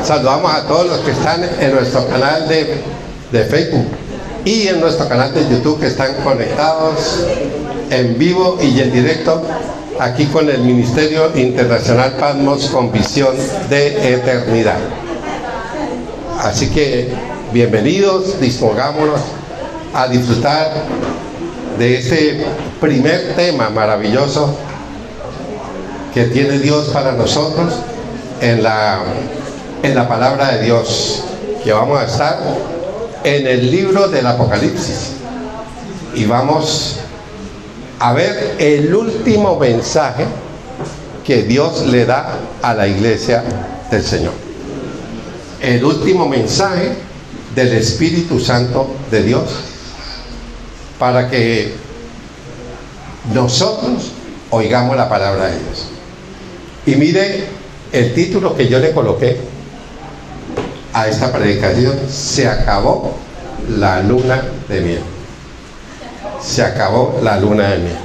Saludamos a todos los que están en nuestro canal de Facebook y en nuestro canal de YouTube, que están conectados en vivo y en directo aquí con el Ministerio Internacional Patmos con Visión de Eternidad. Así que bienvenidos, dispongámonos a disfrutar de este primer tema maravilloso que tiene Dios para nosotros en la palabra de Dios, que vamos a estar en el libro del Apocalipsis y vamos a ver el último mensaje que Dios le da a la iglesia del Señor, el último mensaje del Espíritu Santo de Dios, para que nosotros oigamos la palabra de Dios. Y mire el título que yo le coloqué a esta predicación: se acabó la luna de miel. Se acabó la luna de miel.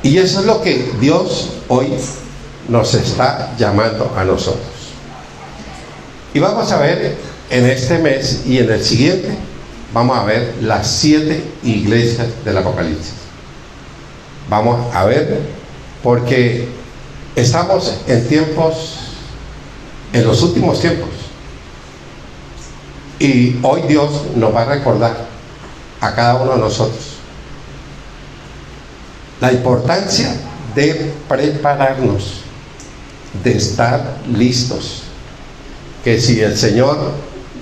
Y eso es lo que Dios hoy nos está llamando a nosotros. Y vamos a ver en este mes y en el siguiente, vamos a ver las 7 iglesias del Apocalipsis. Vamos a ver, porque estamos en los últimos tiempos, y hoy Dios nos va a recordar a cada uno de nosotros la importancia de prepararnos, de estar listos, que si el Señor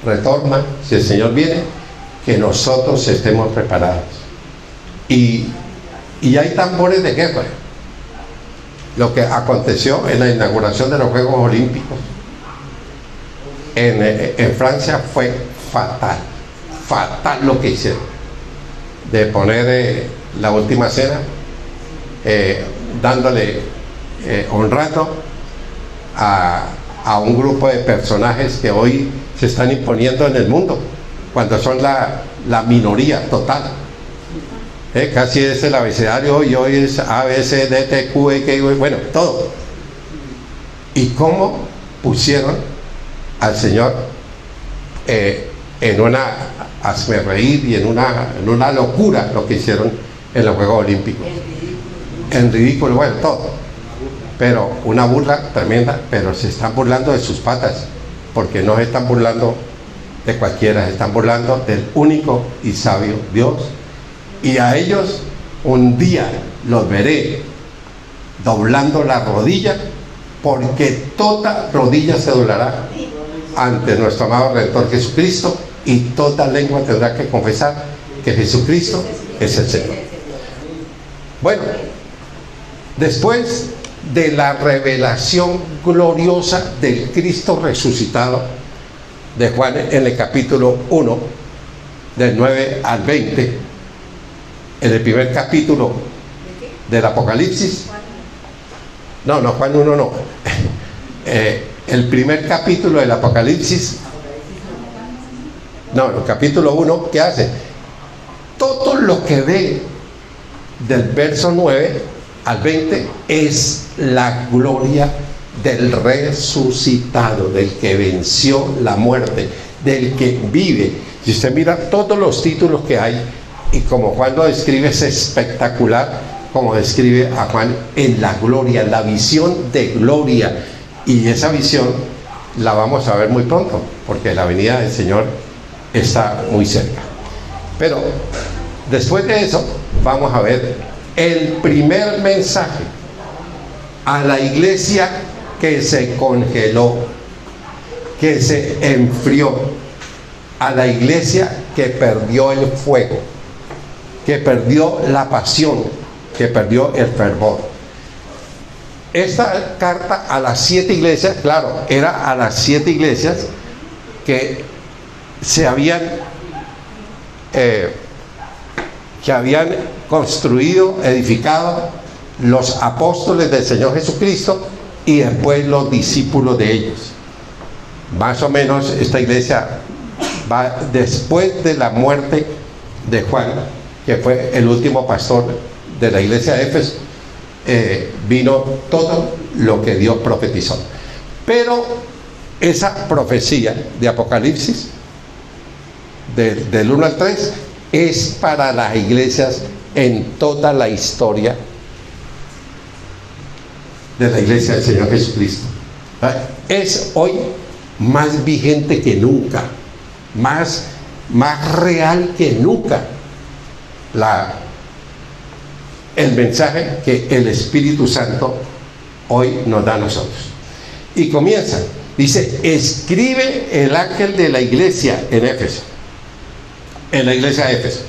retorna, si el Señor viene, que nosotros estemos preparados. Y hay tambores de guerra. Lo que aconteció en la inauguración de los Juegos Olímpicos en Francia fue fatal lo que hicieron, de poner la última cena, dándole honrando a un grupo de personajes que hoy se están imponiendo en el mundo, cuando son la minoría total. Casi es el abecedario y hoy es A, B, C, D, T, Q, E, Q, bueno, todo. Y cómo pusieron al Señor en una hazme reír y en una locura, lo que hicieron en los Juegos Olímpicos, en ridículo, bueno, todo, pero una burla tremenda. Pero se están burlando de sus patas, porque no se están burlando de cualquiera, se están burlando del único y sabio Dios. Y a ellos un día los veré doblando la rodilla, porque toda rodilla se doblará ante nuestro amado Redentor Jesucristo, y toda lengua tendrá que confesar que Jesucristo es el Señor. Bueno, después de la revelación gloriosa del Cristo resucitado de Juan en el capítulo 1, del 9 al 20, en el primer capítulo del Apocalipsis, Juan 1 no, el primer capítulo del Apocalipsis, el capítulo 1, ¿qué hace? Todo lo que ve del verso 9 al 20 es la gloria del resucitado, del que venció la muerte, del que vive. Si usted mira todos los títulos que hay, y como Juan lo describe, es espectacular como describe a Juan en la gloria, la visión de gloria. Y esa visión la vamos a ver muy pronto, porque la venida del Señor está muy cerca. Pero después de eso vamos a ver el primer mensaje a la iglesia que se congeló, que se enfrió, a la iglesia que perdió el fuego, que perdió la pasión, que perdió el fervor. Esta carta a las 7 iglesias, claro, era a las 7 iglesias que se habían construido, edificado los apóstoles del Señor Jesucristo y después los discípulos de ellos. Más o menos esta iglesia va después de la muerte de Juan, que fue el último pastor de la iglesia de Éfeso. Vino todo lo que Dios profetizó. Pero esa profecía de Apocalipsis, del 1 al 3, es para las iglesias en toda la historia de la iglesia del Señor Jesucristo. Es hoy más vigente que nunca, más real que nunca el mensaje que el Espíritu Santo hoy nos da a nosotros. Y comienza, dice: escribe el ángel de la iglesia en Éfeso, en la iglesia de Éfeso,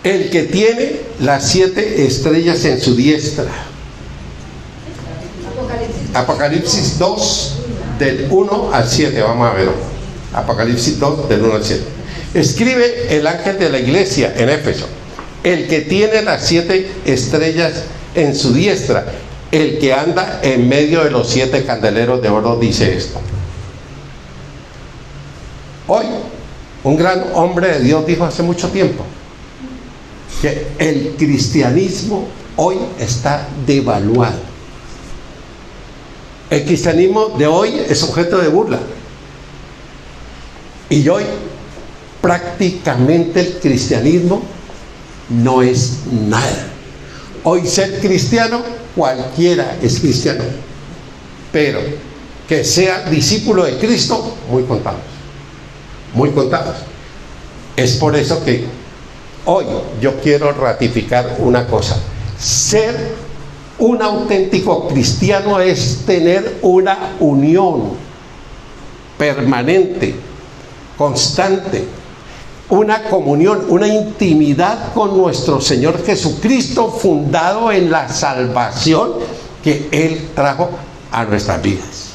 el que tiene las 7 estrellas en su diestra. Apocalipsis 2, del 1 al 7, vamos a ver. Apocalipsis 2, del 1 al 7. Escribe el ángel de la iglesia en Éfeso, el que tiene las 7 estrellas en su diestra, el que anda en medio de los 7 candeleros de oro, dice esto. Hoy, un gran hombre de Dios dijo hace mucho tiempo que el cristianismo hoy está devaluado. El cristianismo de hoy es objeto de burla. Y hoy prácticamente el cristianismo no es nada. Hoy ser cristiano, cualquiera es cristiano. Pero que sea discípulo de Cristo, muy contados. Muy contados. Es por eso que hoy yo quiero ratificar una cosa: ser un auténtico cristiano es tener una unión permanente, constante, una comunión, una intimidad con nuestro Señor Jesucristo, fundado en la salvación que Él trajo a nuestras vidas.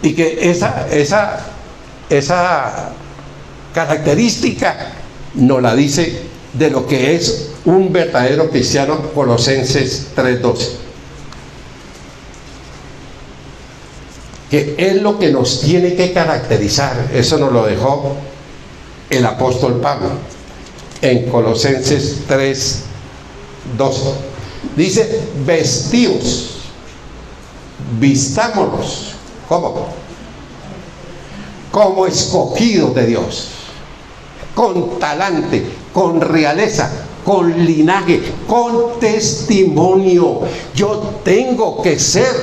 Y que esa característica nos la dice de lo que es un verdadero cristiano, Colosenses 3:12, que es lo que nos tiene que caracterizar. Eso nos lo dejó el apóstol Pablo en Colosenses 3:12. Dice: vestíos, vistámonos. ¿Cómo? Como escogidos de Dios, con talante, con realeza, con linaje, con testimonio. Yo tengo que ser,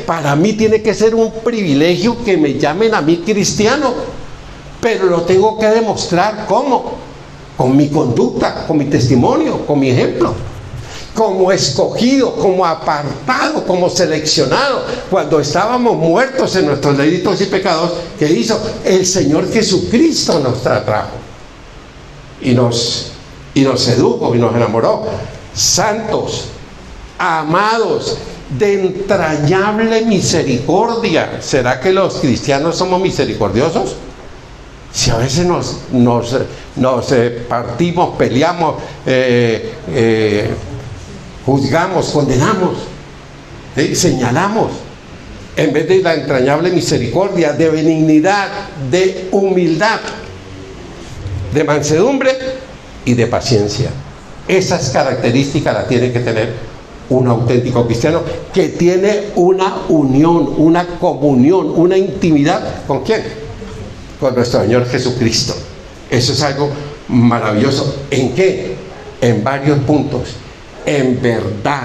para mí tiene que ser un privilegio que me llamen a mí cristiano, pero lo tengo que demostrar. ¿Cómo? Con mi conducta, con mi testimonio, con mi ejemplo. Como escogido, como apartado, como seleccionado. Cuando estábamos muertos en nuestros delitos y pecados, ¿qué hizo? El Señor Jesucristo nos trajo y nos sedujo y nos enamoró. Santos, amados, de entrañable misericordia. ¿Será que los cristianos somos misericordiosos? Si a veces nos partimos, peleamos, juzgamos, condenamos, señalamos, en vez de la entrañable misericordia, de benignidad, de humildad, de mansedumbre y de paciencia. Esas características las tiene que tener un auténtico cristiano, que tiene una unión, una comunión, una intimidad. ¿Con quién? Con nuestro Señor Jesucristo. Eso es algo maravilloso. ¿En qué? En varios puntos. En verdad,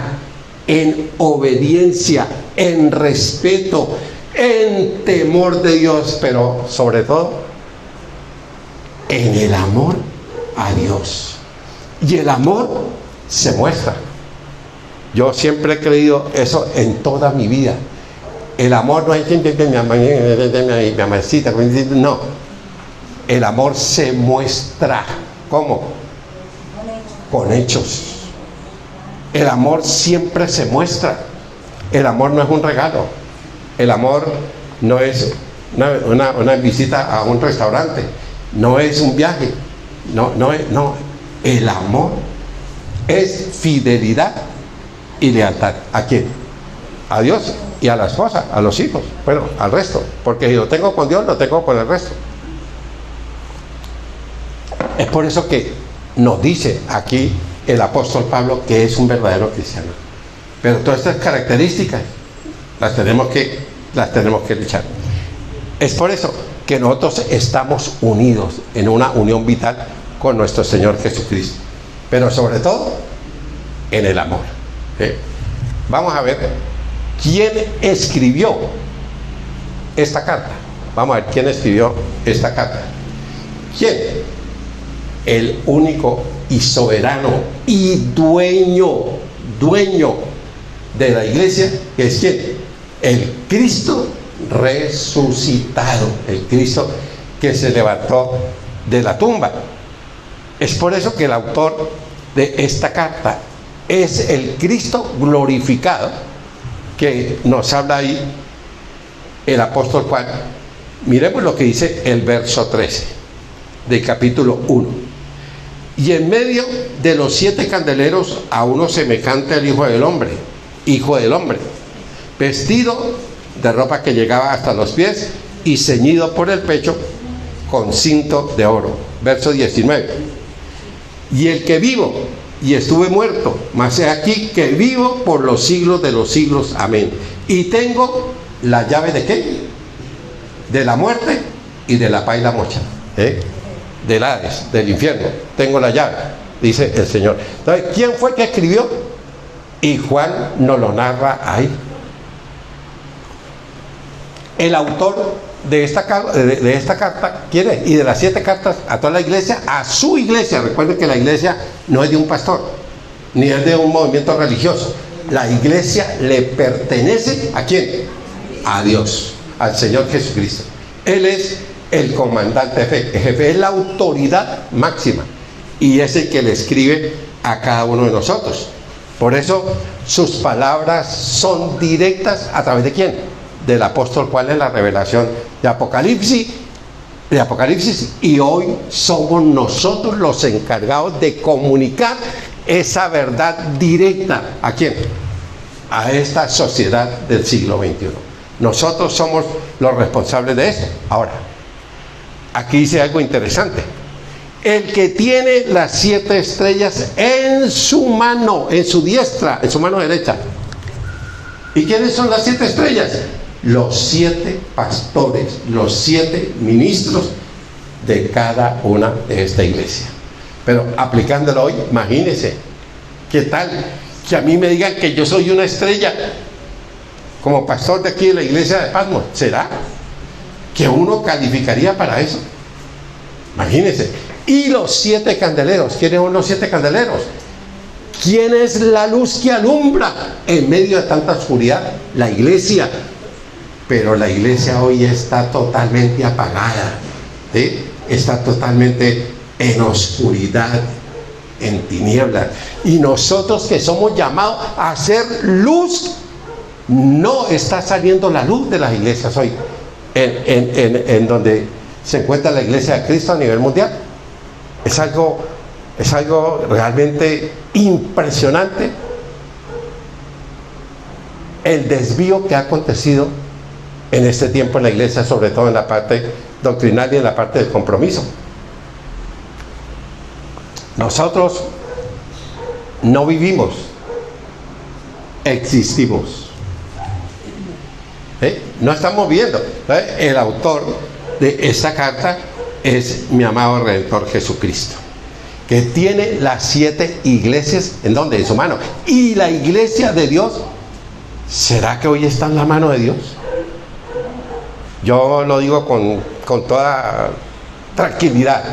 en obediencia, en respeto, en temor de Dios, pero sobre todo en el amor a Dios. Y el amor se muestra. Yo siempre he creído eso en toda mi vida. El amor no es mi mamacita, no. El amor se muestra. ¿Cómo? Con hechos. El amor siempre se muestra. El amor no es un regalo. El amor no es una visita a un restaurante. No es un viaje. No. El amor es fidelidad y lealtad. ¿A quién? A Dios y a la esposa, a los hijos, bueno, al resto. Porque si lo tengo con Dios, lo tengo con el resto. Es por eso que nos dice aquí el apóstol Pablo que es un verdadero cristiano. Pero todas estas características las tenemos que las tenemos que luchar. Es por eso que nosotros estamos unidos en una unión vital con nuestro Señor Jesucristo, pero sobre todo en el amor. Vamos a ver quién escribió esta carta. Vamos a ver quién escribió esta carta. ¿Quién? El único y soberano y dueño de la iglesia, que es ¿quién? El Cristo resucitado, el Cristo que se levantó de la tumba. Es por eso que el autor de esta carta es el Cristo glorificado, que nos habla ahí el apóstol Juan. Miremos lo que dice el verso 13 del capítulo 1. Y en medio de los 7 candeleros a uno semejante al Hijo del Hombre, vestido de ropa que llegaba hasta los pies y ceñido por el pecho con cinto de oro. Verso 19. Y el que vivo y estuve muerto, mas he aquí que vivo por los siglos de los siglos. Amén. Y tengo la llave ¿de qué? De la muerte y de la paila mocha, del Hades, del infierno. Tengo la llave, dice el Señor. Entonces, ¿quién fue que escribió? Y Juan nos lo narra ahí. El autor de esta carta, ¿quién es? Y de las 7 cartas a toda la iglesia, a su iglesia. Recuerden que la iglesia no es de un pastor, ni es de un movimiento religioso. La iglesia le pertenece ¿a quién? A Dios, al Señor Jesucristo. Él es el comandante jefe, es la autoridad máxima y es el que le escribe a cada uno de nosotros. Por eso sus palabras son directas. ¿A través de quién? Del apóstol Juan en la revelación de Apocalipsis, y hoy somos nosotros los encargados de comunicar esa verdad directa. ¿A quién? A esta sociedad del siglo XXI. Nosotros somos los responsables de esto. Ahora, aquí dice algo interesante. El que tiene las 7 estrellas en su mano, en su diestra, en su mano derecha. ¿Y quiénes son las 7 estrellas? Los 7 pastores, los 7 ministros de cada una de esta iglesia. Pero aplicándolo hoy, imagínense, ¿qué tal que a mí me digan que yo soy una estrella como pastor de aquí de la iglesia de Patmos? ¿Será que uno calificaría para eso? Imagínense. Y los 7 candeleros, ¿quiénes son los 7 candeleros? ¿Quién es la luz que alumbra en medio de tanta oscuridad? La iglesia. Pero la iglesia hoy está totalmente apagada, ¿sí? Está totalmente en oscuridad, en tinieblas. Y nosotros que somos llamados a hacer luz, no está saliendo la luz de las iglesias hoy, en donde se encuentra la iglesia de Cristo a nivel mundial. Es algo realmente impresionante el desvío que ha acontecido en este tiempo en la iglesia, sobre todo en la parte doctrinal y en la parte del compromiso. Nosotros no vivimos, existimos. No estamos viendo. El autor de esta carta es mi amado Redentor Jesucristo, que tiene las 7 iglesias en donde, en su mano. Y la iglesia de Dios, ¿será que hoy está en la mano de Dios? Yo lo digo con toda tranquilidad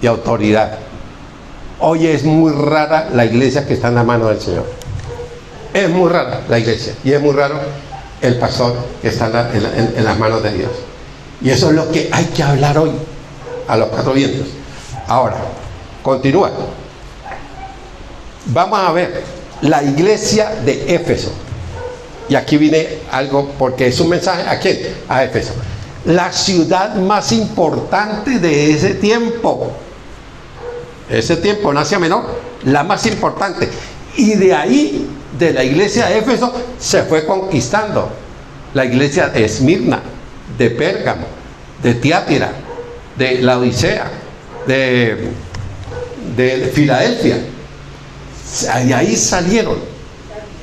y autoridad. Hoy es muy rara la iglesia que está en la mano del Señor. Es muy rara la iglesia, y es muy raro el pastor que está en las manos de Dios. Y eso es lo que hay que hablar hoy a los 4 vientos. Ahora, continúa. Vamos a ver la iglesia de Éfeso. Y aquí viene algo, porque es un mensaje ¿a quién? A Éfeso. La ciudad más importante de ese tiempo. Ese tiempo, en Asia Menor, la más importante. Y de ahí, de la iglesia de Éfeso, se fue conquistando la iglesia de Esmirna, de Pérgamo, de Tiatira, de Laodicea, de Filadelfia. Y ahí salieron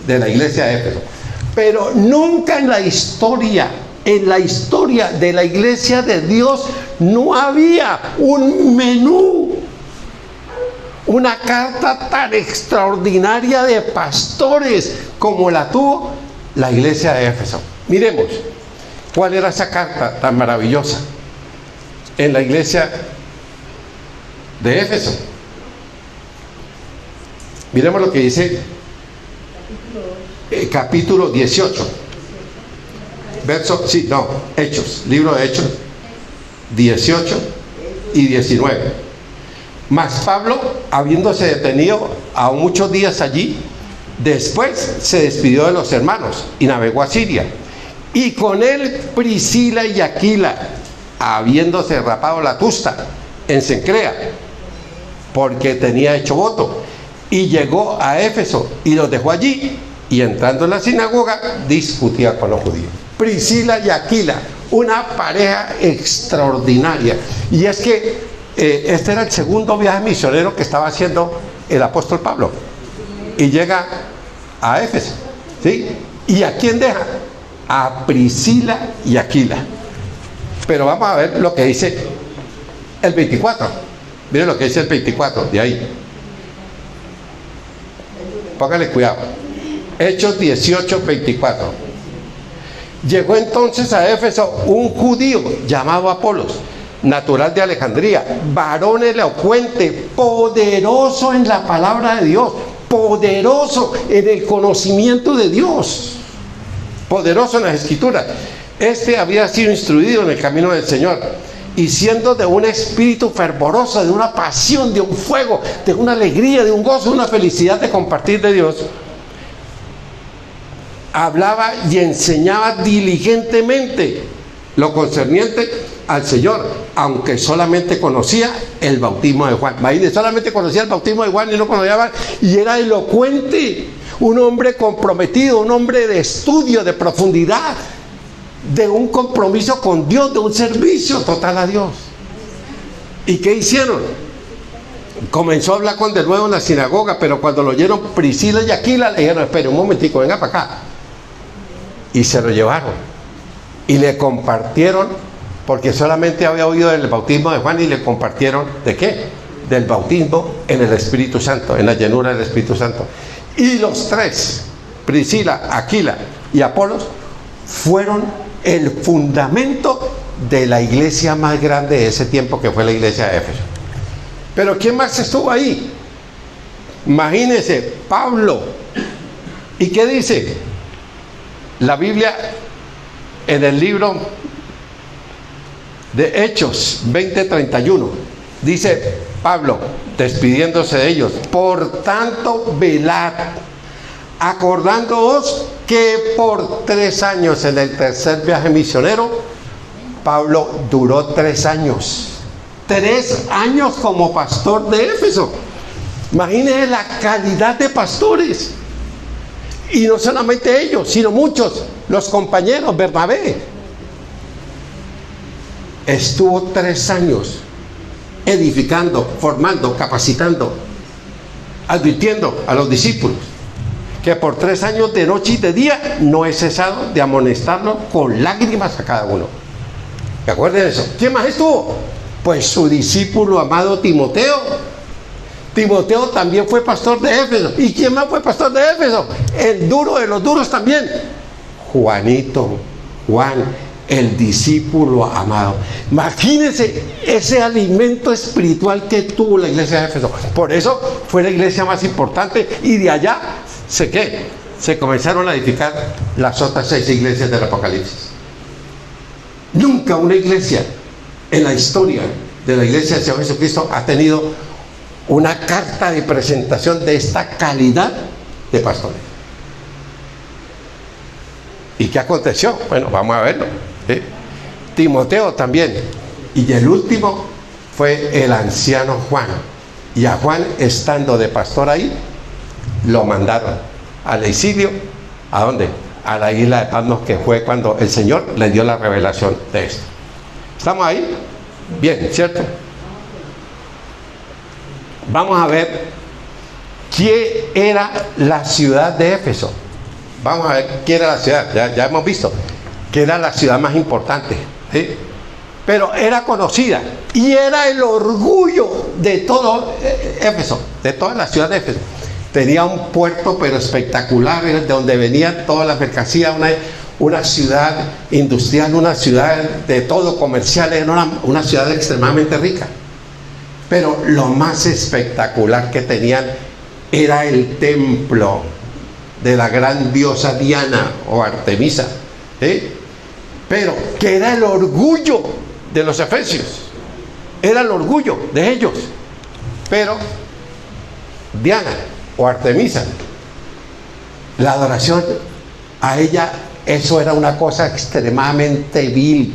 de la iglesia de Éfeso. Pero nunca en la historia de la iglesia de Dios no había un menú, una carta tan extraordinaria de pastores como la tuvo la iglesia de Éfeso. Miremos cuál era esa carta tan maravillosa en la iglesia de Éfeso. Miremos lo que dice capítulo 18. Hechos, libro de Hechos 18 y 19. Mas Pablo, habiéndose detenido aún muchos días allí, después se despidió de los hermanos y navegó a Siria. Y con él Priscila y Aquila, habiéndose rapado la tusta en Cencrea, porque tenía hecho voto, y llegó a Éfeso y los dejó allí, y entrando en la sinagoga discutía con los judíos. Priscila y Aquila, una pareja extraordinaria. Y es que este era el segundo viaje misionero que estaba haciendo el apóstol Pablo, y llega a Éfeso, ¿sí? ¿Y a quién deja? A Priscila y Aquila. Pero vamos a ver lo que dice el 24. Miren lo que dice el 24 de ahí. Póngale cuidado. Hechos 18, 24. Llegó entonces a Éfeso un judío llamado Apolos, natural de Alejandría, varón elocuente, poderoso en la palabra de Dios, poderoso en el conocimiento de Dios, poderoso en las escrituras. Este había sido instruido en el camino del Señor, y siendo de un espíritu fervoroso, de una pasión, de un fuego, de una alegría, de un gozo, de una felicidad de compartir de Dios, hablaba y enseñaba diligentemente lo concerniente al Señor, aunque solamente conocía el bautismo de Juan. Imagínense, solamente conocía el bautismo de Juan y no conocía a Juan, y era elocuente, un hombre comprometido, un hombre de estudio, de profundidad, de un compromiso con Dios, de un servicio total a Dios. ¿Y qué hicieron? Comenzó a hablar con de nuevo en la sinagoga, pero cuando lo oyeron Priscila y Aquila, le dijeron: espere un momentico, venga para acá. Y se lo llevaron y le compartieron, porque solamente había oído del bautismo de Juan, y le compartieron ¿de qué? Del bautismo en el Espíritu Santo, en la llenura del Espíritu Santo. Y los tres, Priscila, Aquila y Apolos, fueron el fundamento de la iglesia más grande de ese tiempo, que fue la iglesia de Éfeso. Pero ¿quién más estuvo ahí? Imagínense, Pablo. ¿Y qué dice la Biblia en el libro de Hechos 20:31? Dice Pablo, despidiéndose de ellos: por tanto, velad, acordándoos que por 3 años, en el tercer viaje misionero, Pablo duró 3 años. 3 años como pastor de Éfeso. Imagínense la calidad de pastores. Y no solamente ellos, sino muchos, los compañeros. Bernabé estuvo 3 años edificando, formando, capacitando, advirtiendo a los discípulos, que por 3 años de noche y de día no he cesado de amonestarlo con lágrimas a cada uno. ¿Se acuerdan de eso? ¿Quién más estuvo? Pues su discípulo amado Timoteo. Timoteo también fue pastor de Éfeso. ¿Y quién más fue pastor de Éfeso? El duro de los duros también, Juanito, Juan, el discípulo amado. Imagínense ese alimento espiritual que tuvo la iglesia de Éfeso. Por eso fue la iglesia más importante, y de allá se comenzaron a edificar las otras 6 iglesias del Apocalipsis. Nunca una iglesia en la historia de la iglesia del Señor Jesucristo ha tenido una carta de presentación de esta calidad de pastores. ¿Y qué aconteció? Bueno, vamos a verlo. Timoteo también. Y el último fue el anciano Juan. Y a Juan, estando de pastor ahí, lo mandaron al exilio. ¿A dónde? A la isla de Patmos, que fue cuando el Señor le dio la revelación de esto. ¿Estamos ahí? Bien, ¿cierto? Vamos a ver qué era la ciudad de Éfeso. vamos a ver qué era la ciudad. Ya hemos visto que era la ciudad más importante, ¿sí? Pero era conocida y era el orgullo de todo Éfeso, de toda la ciudad de Éfeso. Tenía un puerto pero espectacular, de donde venían todas las mercancías, una ciudad industrial, una ciudad de todo comercial, era una ciudad extremadamente rica. Pero lo más espectacular que tenían era el templo de la gran diosa Diana o Artemisa, ¿sí? Pero que era el orgullo de los efesios, era el orgullo de ellos. Pero Diana o Artemisa, la adoración a ella, eso era una cosa extremadamente vil,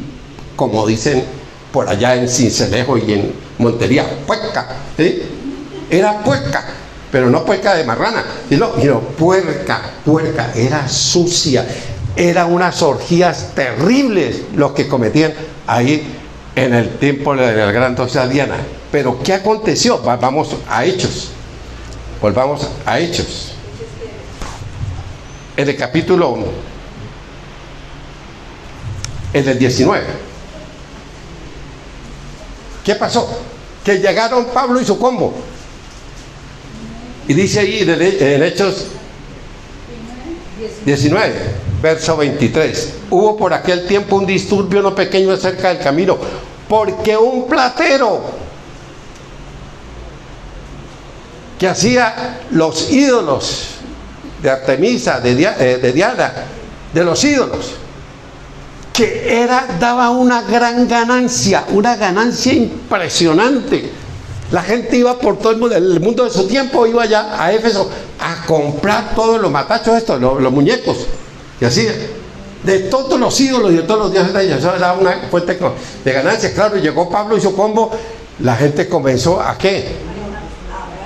como dicen por allá en Cincelejo y en Montería, puerca, ¿sí? Era puerca, pero no puerca de marrana, sino puerca, era sucia, eran unas orgías terribles los que cometían ahí en el templo de la gran diosa Diana. Pero ¿qué aconteció? Vamos a Hechos, volvamos a Hechos, en el capítulo 1, en el 19. ¿Qué pasó? Que llegaron Pablo y su combo. Y dice ahí en Hechos 19, verso 23. Hubo por aquel tiempo un disturbio no pequeño cerca del camino, porque un platero que hacía los ídolos de Artemisa, de Diana, de los ídolos, que daba una gran ganancia, una ganancia impresionante. La gente iba por todo el mundo de su tiempo, iba allá a Éfeso a comprar todos los matachos estos, los muñecos, y así, de todos los ídolos y de todos los dioses de ellos. Eso era una fuente de ganancia. Claro, llegó Pablo y su combo, la gente comenzó a ¿qué?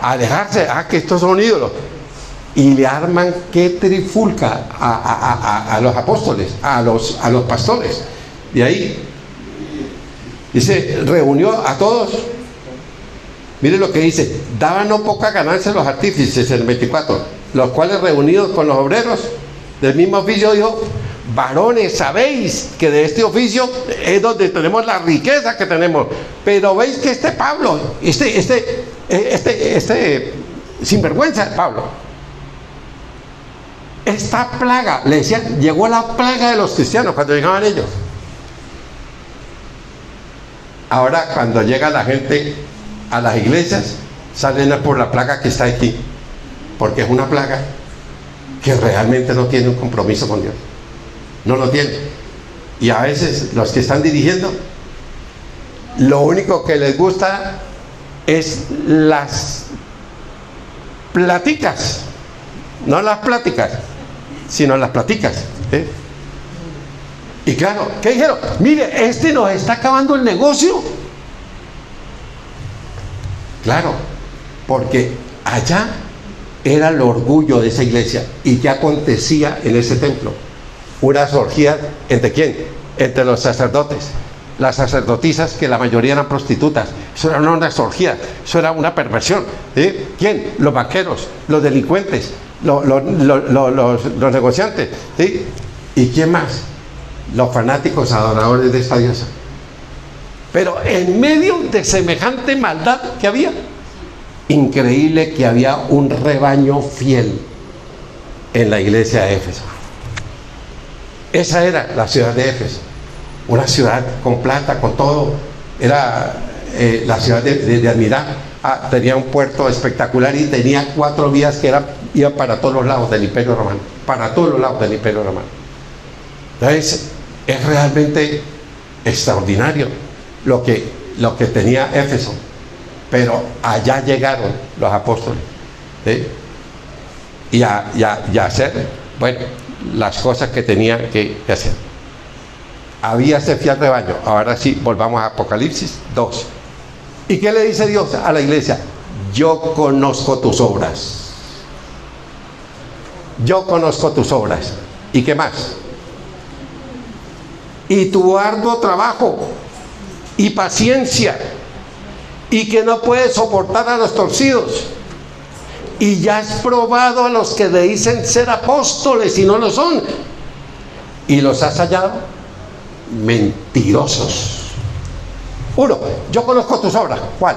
A alejarse, que estos son ídolos. Y le arman qué trifulca a los apóstoles, a los pastores. De ahí dice, reunió a todos. Miren lo que dice: daban no poca ganancia los artífices, en el 24, los cuales reunidos con los obreros del mismo oficio, dijo: varones, sabéis que de este oficio es donde tenemos la riqueza que tenemos, pero veis que este Pablo, sinvergüenza Pablo, esta plaga, le decían, llegó la plaga de los cristianos cuando llegaban ellos. Ahora cuando llega la gente a las iglesias, salen por la plaga que está aquí, porque es una plaga que realmente no tiene un compromiso con Dios, no lo tiene. Y a veces los que están dirigiendo, lo único que les gusta es las pláticas, no las pláticas, sino las platicas, ¿eh? Y claro, ¿qué dijeron? Mire, nos está acabando el negocio. Claro, porque allá era el orgullo de esa iglesia. ¿Y qué acontecía en ese templo? Unas orgías, ¿entre quién? Entre los sacerdotes, las sacerdotisas, que la mayoría eran prostitutas. Eso eran unas orgías, eso era una perversión, ¿eh? ¿Quién? Los banqueros, los delincuentes, los negociantes, ¿sí? ¿Y quién más? Los fanáticos adoradores de esta diosa. Pero en medio de semejante maldad que había, increíble que había un rebaño fiel en la iglesia de Éfeso. Esa era la ciudad de Éfeso, una ciudad con plata, con todo. Era la ciudad de admirar. Tenía un puerto espectacular y tenía 4 vías que iban para todos los lados del Imperio Romano, para todos los lados del Imperio Romano. Entonces es realmente extraordinario lo que tenía Éfeso. Pero allá llegaron los apóstoles, ¿sí? y a hacer, bueno, las cosas que tenían que hacer. Había ese fiel rebaño. Ahora sí, volvamos a Apocalipsis 2. ¿Y qué le dice Dios a la iglesia? Yo conozco tus obras. Yo conozco tus obras. ¿Y qué más? Y tu arduo trabajo y paciencia, y que no puedes soportar a los torcidos, y ya es probado a los que le dicen ser apóstoles y no lo son, y los has hallado mentirosos. Uno, yo conozco tus obras. ¿Cuál?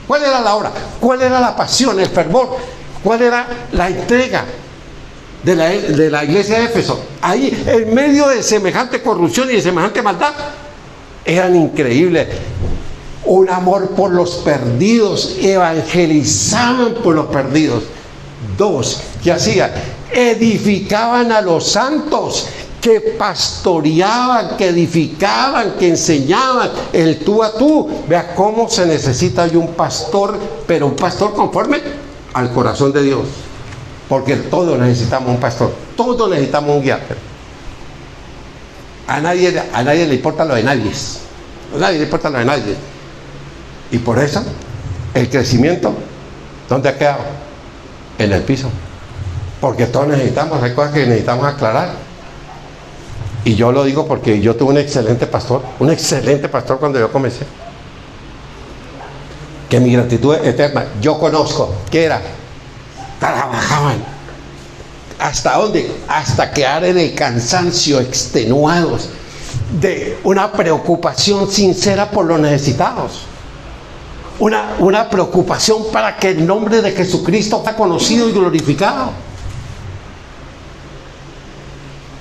¿Cuál era la obra? ¿Cuál era la pasión, el fervor? ¿Cuál era la entrega de la iglesia de Éfeso? Ahí, en medio de semejante corrupción y de semejante maldad, eran increíbles. Un amor por los perdidos, evangelizaban por los perdidos. Dos, ¿qué hacían? Edificaban a los santos, que pastoreaban, que edificaban, que enseñaban, el tú a tú. Vea cómo se necesita hoy un pastor, pero un pastor conforme al corazón de Dios, porque todos necesitamos un pastor, todos necesitamos un guía. A nadie le importa lo de nadie, a nadie le importa lo de nadie, y por eso el crecimiento, ¿dónde ha quedado? En el piso, porque todos necesitamos, hay cosas que necesitamos aclarar. Y yo lo digo porque yo tuve un excelente pastor cuando yo comencé, que mi gratitud es eterna. Yo conozco que era, trabajaban, ¿hasta dónde? Hasta quedar en el cansancio, extenuados, de una preocupación sincera por los necesitados, una preocupación para que el nombre de Jesucristo sea conocido y glorificado.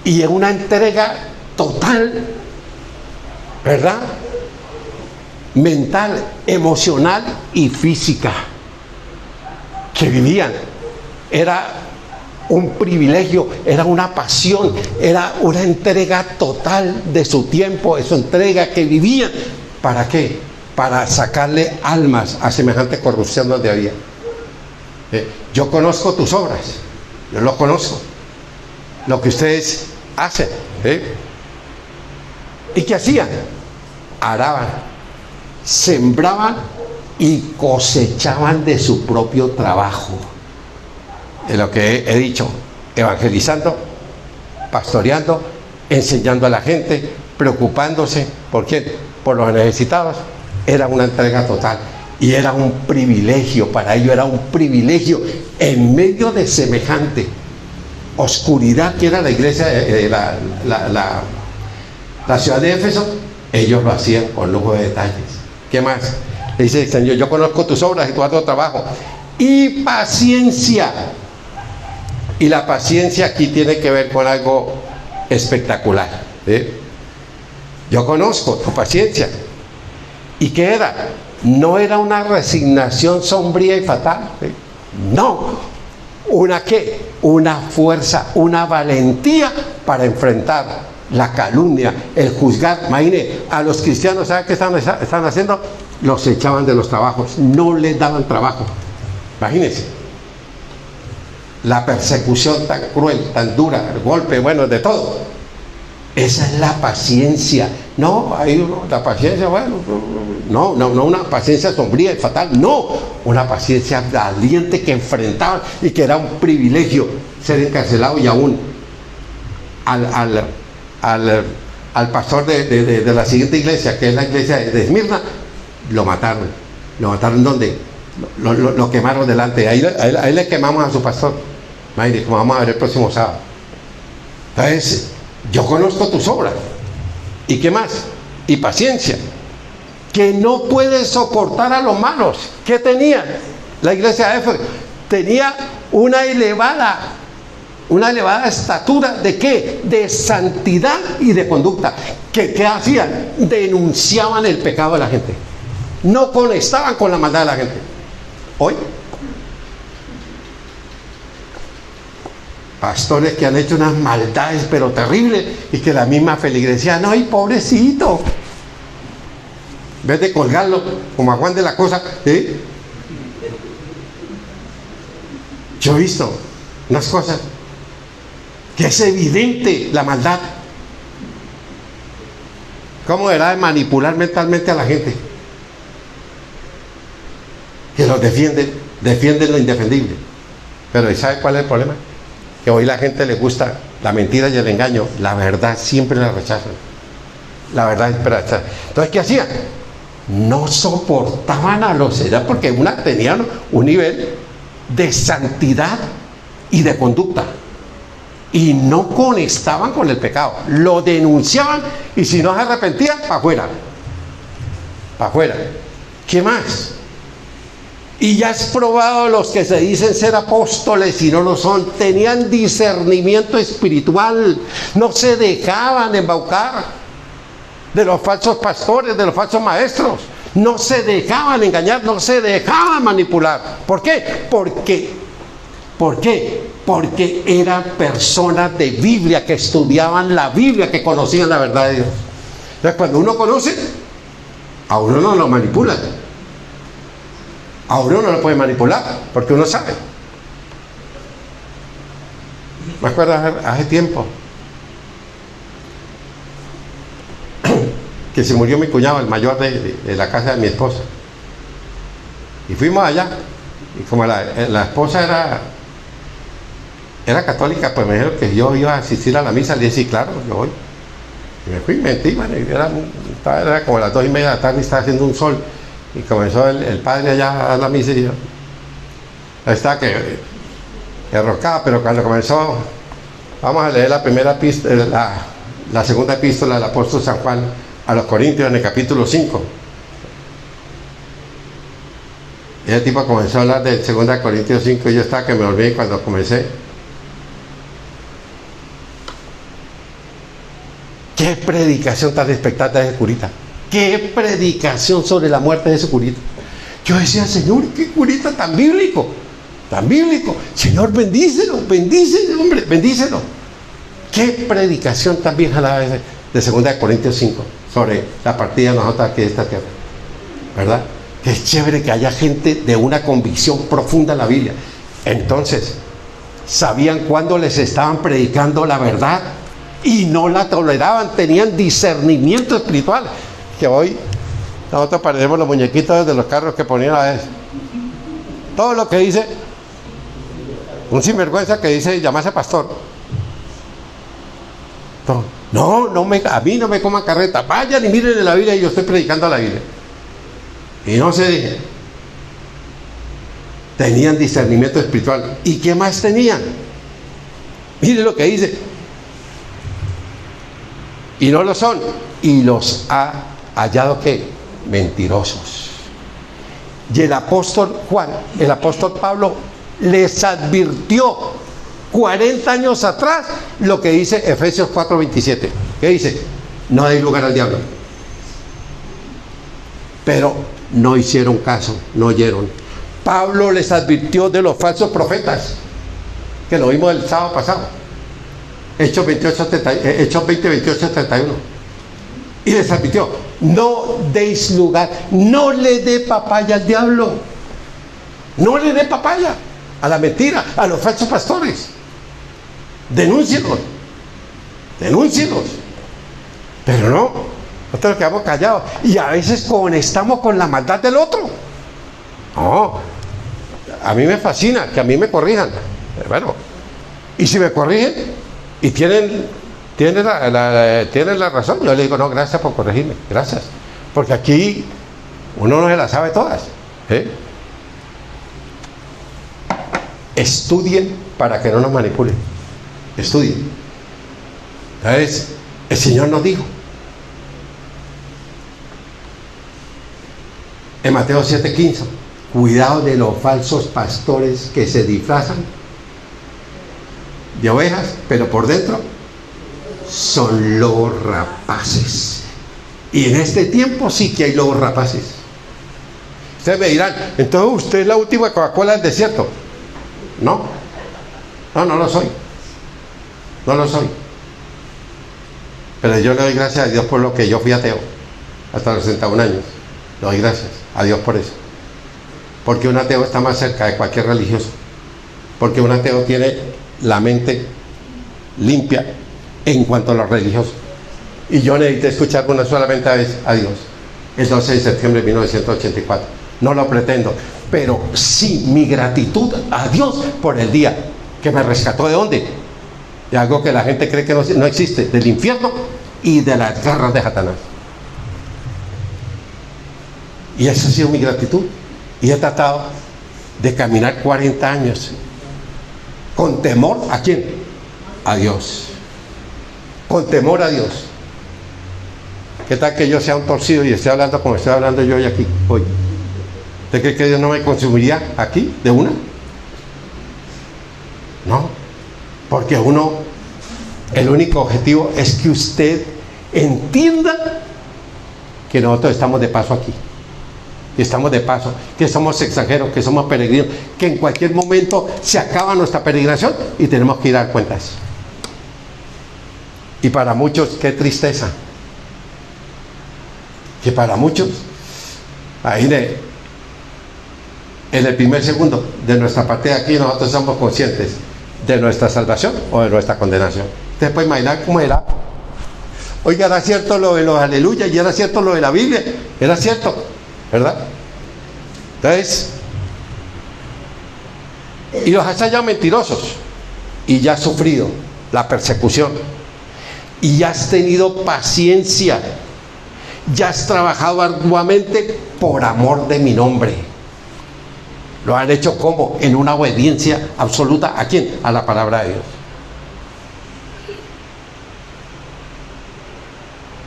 Y en una entrega total, ¿verdad? Mental, emocional y física, que vivían. Era un privilegio, era una pasión, era una entrega total de su tiempo, de su entrega, que vivían. ¿Para qué? Para sacarle almas a semejante corrupción donde había. Yo conozco tus obras, yo lo conozco, lo que ustedes hacen. ¿Y qué hacían? Araban, sembraban y cosechaban de su propio trabajo. Es lo que he dicho: evangelizando, pastoreando, enseñando a la gente, preocupándose. ¿Por quién? Por los necesitados. Era una entrega total y era un privilegio para ellos, era un privilegio en medio de semejante oscuridad que era la iglesia, la ciudad de Éfeso. Ellos lo hacían con lujo de detalles. ¿Qué más? Le dice el Señor: yo conozco tus obras y tu arduo trabajo y paciencia. Y la paciencia aquí tiene que ver con algo espectacular. Yo conozco tu paciencia. ¿Y qué era? No era una resignación sombría y fatal. No. ¿Una qué? Una fuerza, una valentía para enfrentar la calumnia, el juzgar. Imagine, a los cristianos, ¿saben qué están haciendo? Los echaban de los trabajos, no les daban trabajo. Imagínense la persecución tan cruel, tan dura, el golpe, bueno, de todo. Esa es la paciencia. No, la paciencia, bueno, no una paciencia sombría y fatal, no, una paciencia valiente que enfrentaban, y que era un privilegio ser encarcelado. Y aún al pastor de la siguiente iglesia, que es la iglesia de Esmirna, lo mataron. ¿Lo mataron dónde? Lo quemaron delante. Ahí le quemamos a su pastor. Imagínate, como vamos a ver el próximo sábado. Entonces, yo conozco tus obras. ¿Y qué más? Y paciencia, que no puede soportar a los malos. ¿Qué tenía la iglesia de Éfeso? Tenía una elevada estatura. ¿De qué? De santidad y de conducta. ¿Qué hacían? Denunciaban el pecado de la gente, no conectaban con la maldad de la gente. Hoy, pastores que han hecho unas maldades pero terribles, y que la misma feligresía, no, ¡ay, pobrecito! En vez de colgarlo como a Juan de la Cosa, yo he visto unas cosas que es evidente la maldad. ¿Cómo era de manipular mentalmente a la gente? Que los defienden lo indefendible. Pero ¿sabe cuál es el problema? Que hoy la gente le gusta la mentira y el engaño. La verdad siempre la rechazan. La verdad es rechazada. Entonces, ¿qué hacían? No soportaban a los, era porque tenían un nivel de santidad y de conducta. Y no conectaban con el pecado. Lo denunciaban y si no se arrepentían, para afuera. Para afuera. ¿Qué más? Y ya es probado, los que se dicen ser apóstoles y no lo son, tenían discernimiento espiritual, no se dejaban embaucar de los falsos pastores, de los falsos maestros, no se dejaban engañar, no se dejaban manipular. ¿Por qué? ¿Por qué? Porque eran personas de Biblia, que estudiaban la Biblia, que conocían la verdad de Dios. Entonces, cuando uno conoce, a uno no lo manipulan. A uno no lo puede manipular, porque uno sabe. Me acuerdo hace tiempo que se murió mi cuñado, el mayor de la casa de mi esposa. Y fuimos allá. Y como la esposa era católica, pues me dijeron que yo iba a asistir a la misa. Le dije, sí, claro, yo voy. Y me fui, mentí, bueno, era como las 2:30 de la tarde y estaba haciendo un sol. Y comenzó el padre allá a dar la misa y yo estaba que roncaba, pero cuando comenzó, vamos a leer la primera epístola, la segunda epístola del apóstol San Juan a los Corintios en el capítulo 5. Y el tipo comenzó a hablar de 2 Corintios 5 y yo estaba que me olvidé cuando comencé. ¡Qué predicación tan expectante de ese curita! ¡Qué predicación sobre la muerte de ese curita! Yo decía, Señor, qué curita tan bíblico, tan bíblico. Señor, bendícelo, hombre, bendícelo. ¡Qué predicación tan vieja la de 2 Corintios 5 sobre la partida de nosotros aquí de esta tierra! ¿Verdad? Que es chévere que haya gente de una convicción profunda en la Biblia. Entonces, sabían cuándo les estaban predicando la verdad y no la toleraban, tenían discernimiento espiritual. Que hoy nosotros parecemos los muñequitos de los carros que ponían a veces. Todo lo que dice un sinvergüenza que dice llamarse pastor. No, a mí no me coman carreta. Vayan y miren en la Biblia y yo estoy predicando la Biblia. Y no se dejen. Tenían discernimiento espiritual. ¿Y qué más tenían? Miren lo que dice. Y no lo son. Y los ha hallado ¿qué? Mentirosos. Y el apóstol Juan, el apóstol Pablo, les advirtió 40 años atrás lo que dice Efesios 4:27. ¿Qué dice? No deis lugar al diablo. Pero no hicieron caso, no oyeron. Pablo les advirtió de los falsos profetas, que lo vimos el sábado pasado. Hechos 20, 28, 31. Y les advirtió, no deis lugar, no le dé papaya al diablo, no le dé papaya a la mentira, a los falsos pastores. Denúncielos, pero no, nosotros quedamos callados y a veces conectamos con la maldad del otro. No, a mí me fascina que a mí me corrijan. Bueno, y si me corrigen y tienen la razón, yo le digo, no, gracias por corregirme, gracias, porque aquí uno no se las sabe todas. Estudien para que no nos manipulen. Estudien. Entonces, el Señor nos dijo en Mateo 7:15, cuidado de los falsos pastores que se disfrazan de ovejas, pero por dentro son lobos rapaces. Y en este tiempo sí que hay lobos rapaces. Ustedes me dirán, entonces usted es la última Coca-Cola del desierto. No lo soy. No lo soy. Pero yo le doy gracias a Dios por lo que yo fui ateo hasta los 61 años. Le doy gracias a Dios por eso. Porque un ateo está más cerca de cualquier religioso. Porque un ateo tiene la mente limpia en cuanto a los religiosos. Y yo necesité escuchar una solamente vez a Dios, el 12 de septiembre de 1984. No lo pretendo, pero sí mi gratitud a Dios por el día que me rescató. ¿De dónde? De algo que la gente cree que no existe, del infierno y de las garras de Satanás. Y esa ha sido mi gratitud. Y he tratado de caminar 40 años con temor ¿a quién? A Dios. Con temor a Dios. ¿Qué tal que yo sea un torcido y esté hablando como estoy hablando yo hoy aquí? Hoy. ¿Usted cree que Dios no me consumiría aquí de una? No, porque el único objetivo es que usted entienda que nosotros estamos de paso aquí, que estamos de paso, que somos extranjeros, que somos peregrinos, que en cualquier momento se acaba nuestra peregrinación y tenemos que ir a dar cuentas. Y para muchos, qué tristeza, que para muchos, ahí en el primer segundo de nuestra partida aquí, nosotros somos conscientes de nuestra salvación o de nuestra condenación. Usted puede imaginar cómo era. Oiga, era cierto lo de los aleluya y era cierto lo de la Biblia, era cierto, ¿verdad? Entonces, y los has hallado mentirosos y ya has sufrido la persecución y ya has tenido paciencia, ya has trabajado arduamente por amor de mi nombre. Lo han hecho como en una obediencia absoluta. ¿A quién? A la palabra de Dios.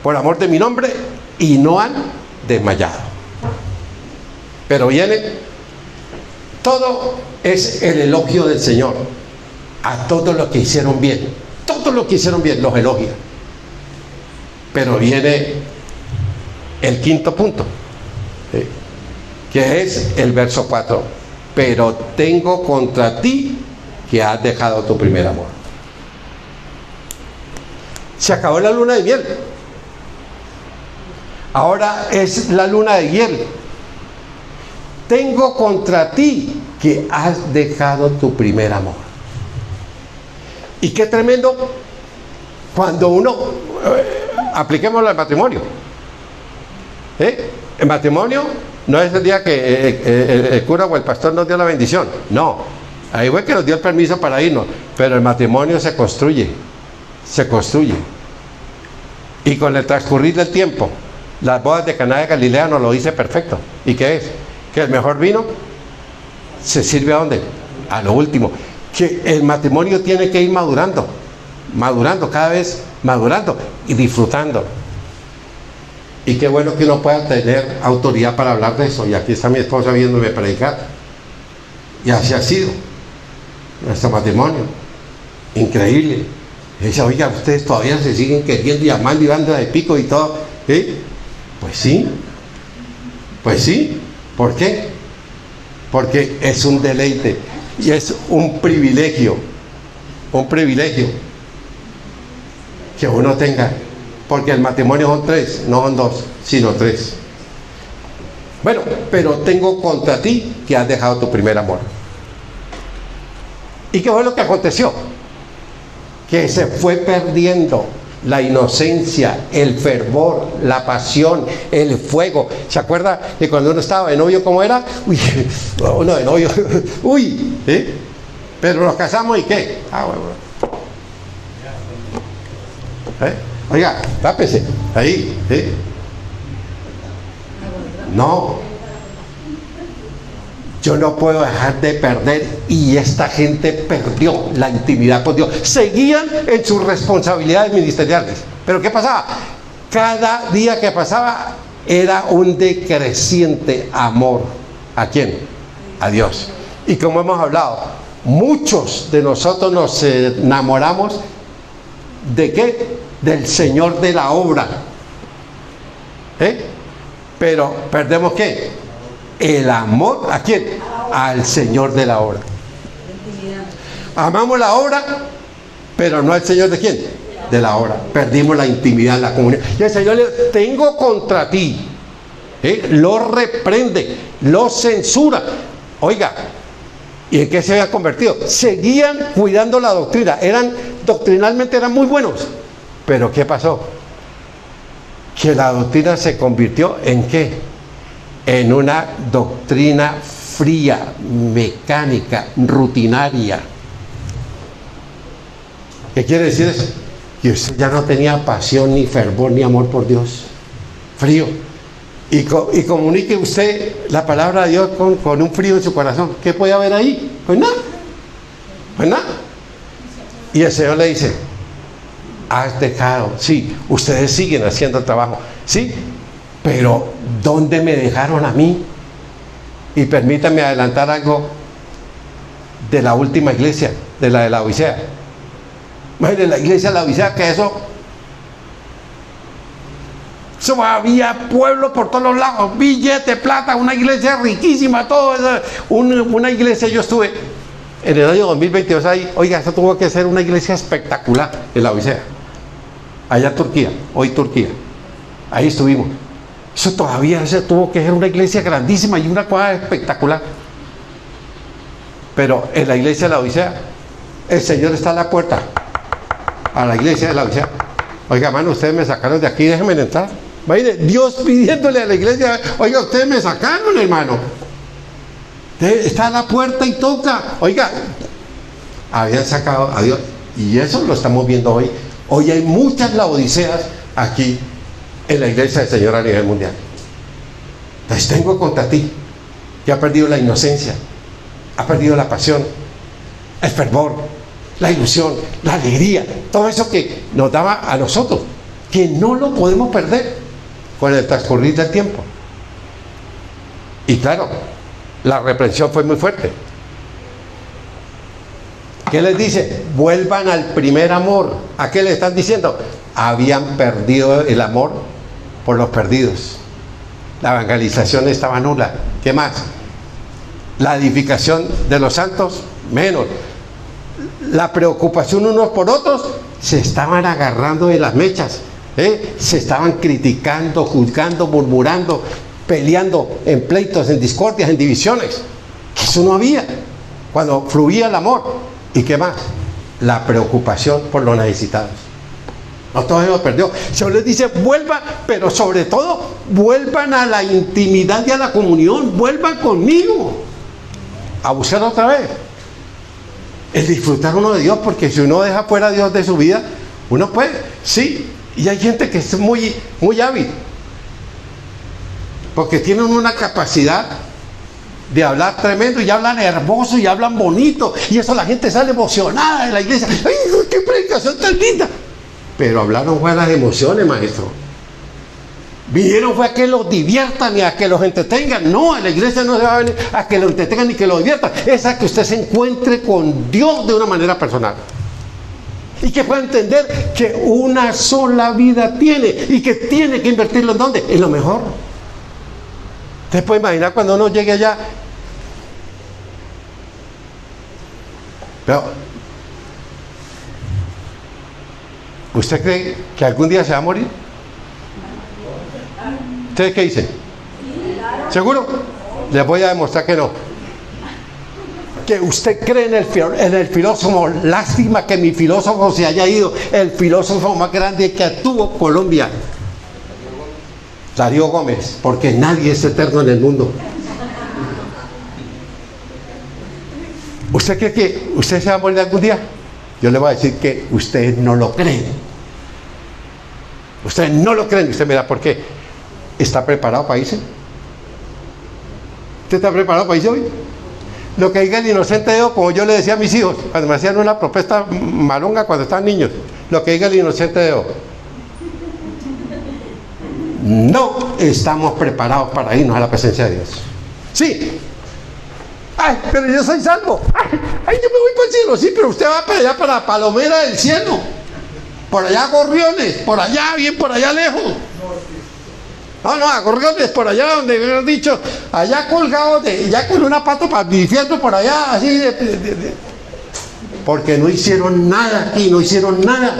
Por amor de mi nombre, y no han desmayado. Pero viene, todo es el elogio del Señor a todos los que hicieron bien. Todos los que hicieron bien los elogia. Pero viene el quinto punto, ¿sí? Que es el verso 4. Pero tengo contra ti que has dejado tu primer amor. Se acabó la luna de miel. Ahora es la luna de hiel. Tengo contra ti que has dejado tu primer amor. Y qué tremendo cuando uno apliquémoslo al matrimonio. El matrimonio no es el día que el cura o el pastor nos dio la bendición. No, ahí fue que nos dio el permiso para irnos. Pero el matrimonio se construye. Se construye. Y con el transcurrir del tiempo, las bodas de Caná de Galilea nos lo dice perfecto. ¿Y qué es? Que el mejor vino se sirve ¿a dónde? A lo último. Que el matrimonio tiene que ir madurando. Madurando, cada vez madurando y disfrutando. Y qué bueno que uno pueda tener autoridad para hablar de eso. Y aquí está mi esposa viéndome predicar. Y así ha sido nuestro matrimonio. Increíble. Y dice, oiga, ustedes todavía se siguen queriendo y amando y dando de pico y todo. ¿Sí? Pues sí. Pues sí. ¿Por qué? Porque es un deleite. Y es un privilegio. Un privilegio. Que uno tenga. Porque el matrimonio son 3, no son 2, sino 3. Bueno, pero tengo contra ti que has dejado tu primer amor. ¿Y qué fue lo que aconteció? Que se fue perdiendo la inocencia, el fervor, la pasión, el fuego. ¿Se acuerda que cuando uno estaba de novio, cómo era? Uy, uno de novio, uy, ¿eh? Pero nos casamos y ¿qué? Ah, bueno. ¿Eh? Oiga, tápese, ahí, ¿sí? No, yo no puedo dejar de perder, y esta gente perdió la intimidad con Dios. Seguían en sus responsabilidades ministeriales, pero ¿qué pasaba? Cada día que pasaba era un decreciente amor. ¿A quién? A Dios. Y como hemos hablado, muchos de nosotros nos enamoramos ¿de qué? Del Señor de la obra. Pero perdemos ¿qué? El amor. ¿A quién? Al Señor de la obra. Amamos la obra, pero no al Señor de quién? De la obra. Perdimos la intimidad, la comunión. Y el Señor le dice, tengo contra ti. Lo reprende, lo censura. Oiga, ¿y en qué se habían convertido? Seguían cuidando la doctrina. Doctrinalmente eran muy buenos. Pero ¿qué pasó? Que la doctrina se convirtió ¿en qué? En una doctrina fría, mecánica, rutinaria. ¿Qué quiere decir eso? Que usted ya no tenía pasión, ni fervor, ni amor por Dios. Frío. y comunique usted la palabra de Dios con un frío en su corazón. ¿Qué puede haber ahí? Pues nada. Pues nada. Y el Señor le dice: has dejado, sí, ustedes siguen haciendo el trabajo, sí, pero ¿dónde me dejaron a mí? Y permítanme adelantar algo de la última iglesia, de la de la Odisea. Imagínense, la iglesia de la Odisea, que eso había pueblo por todos los lados, billete, plata, una iglesia riquísima, todo eso. Una iglesia, yo estuve en el año 2022 ahí, oiga, eso tuvo que ser una iglesia espectacular en la Odisea, allá en Turquía, hoy Turquía, ahí estuvimos. Eso todavía se tuvo que ser una iglesia grandísima y una cosa espectacular. Pero en la iglesia de la Odisea, el Señor está a la puerta, a la iglesia de la Odisea. Oiga, hermano, ustedes me sacaron de aquí, déjenme entrar. Imagínense, Dios pidiéndole a la iglesia: oiga, ustedes me sacaron, hermano. Está a la puerta y toca. Oiga, habían sacado a Dios. Y eso lo estamos viendo hoy. Hoy hay muchas laodiceas aquí en la iglesia del Señor a nivel mundial. Entonces tengo contra ti que ha perdido la inocencia, ha perdido la pasión, el fervor, la ilusión, la alegría, todo eso que nos daba a nosotros, que no lo podemos perder con el transcurrir del tiempo. Y claro, la reprensión fue muy fuerte. ¿Qué les dice? Vuelvan al primer amor. ¿A qué le están diciendo? Habían perdido el amor por los perdidos. La evangelización estaba nula. ¿Qué más? La edificación de los santos, menos. La preocupación unos por otros, se estaban agarrando de las mechas, se estaban criticando, juzgando, murmurando, peleando en pleitos, en discordias, en divisiones. Eso no había cuando fluía el amor. ¿Y qué más? La preocupación por los necesitados. No, todo eso perdió. El Señor les dice: vuelvan, pero sobre todo vuelvan a la intimidad y a la comunión, vuelvan conmigo a buscar otra vez el disfrutar uno de Dios, porque si uno deja fuera a Dios de su vida, uno puede, sí, y hay gente que es muy, muy hábil, porque tienen una capacidad de hablar tremendo, y hablan hermoso y hablan bonito, y eso la gente sale emocionada de la iglesia. ¡Ay, qué predicación tan linda! Pero hablaron fue a las emociones, maestro. Vinieron fue a que los diviertan y a que los entretengan. No, en la iglesia no se va a venir a que los entretengan ni que los diviertan. Es a que usted se encuentre con Dios de una manera personal. Y que pueda entender que una sola vida tiene y que tiene que invertirlo en ¿dónde? En lo mejor. Usted puede imaginar cuando uno llegue allá. Pero, ¿usted cree que algún día se va a morir? ¿Ustedes qué dicen? ¿Seguro? Les voy a demostrar que no. Que usted cree en el filósofo. Lástima que mi filósofo se haya ido. El filósofo más grande que tuvo Colombia, Darío Gómez, porque nadie es eterno en el mundo. ¿Usted cree que usted se va a morir algún día? Yo le voy a decir que ustedes no lo creen. Ustedes no lo creen. Usted me dirá, ¿por qué? ¿Está preparado para irse? ¿Usted está preparado para irse hoy? Lo que diga el inocente de Dios, como yo le decía a mis hijos cuando me hacían una propuesta malonga cuando estaban niños, lo que diga el inocente de Dios: no estamos preparados para irnos a la presencia de Dios. Sí. Ay, pero yo soy salvo. Ay, yo me voy para el cielo. Sí, pero usted va para allá, para Palomera del cielo, por allá a Gorriones, por allá, bien por allá lejos. No, a Gorriones, por allá donde me han dicho, allá colgado, ya con una pata para el infierno, por allá, así porque no hicieron nada aquí, no hicieron nada.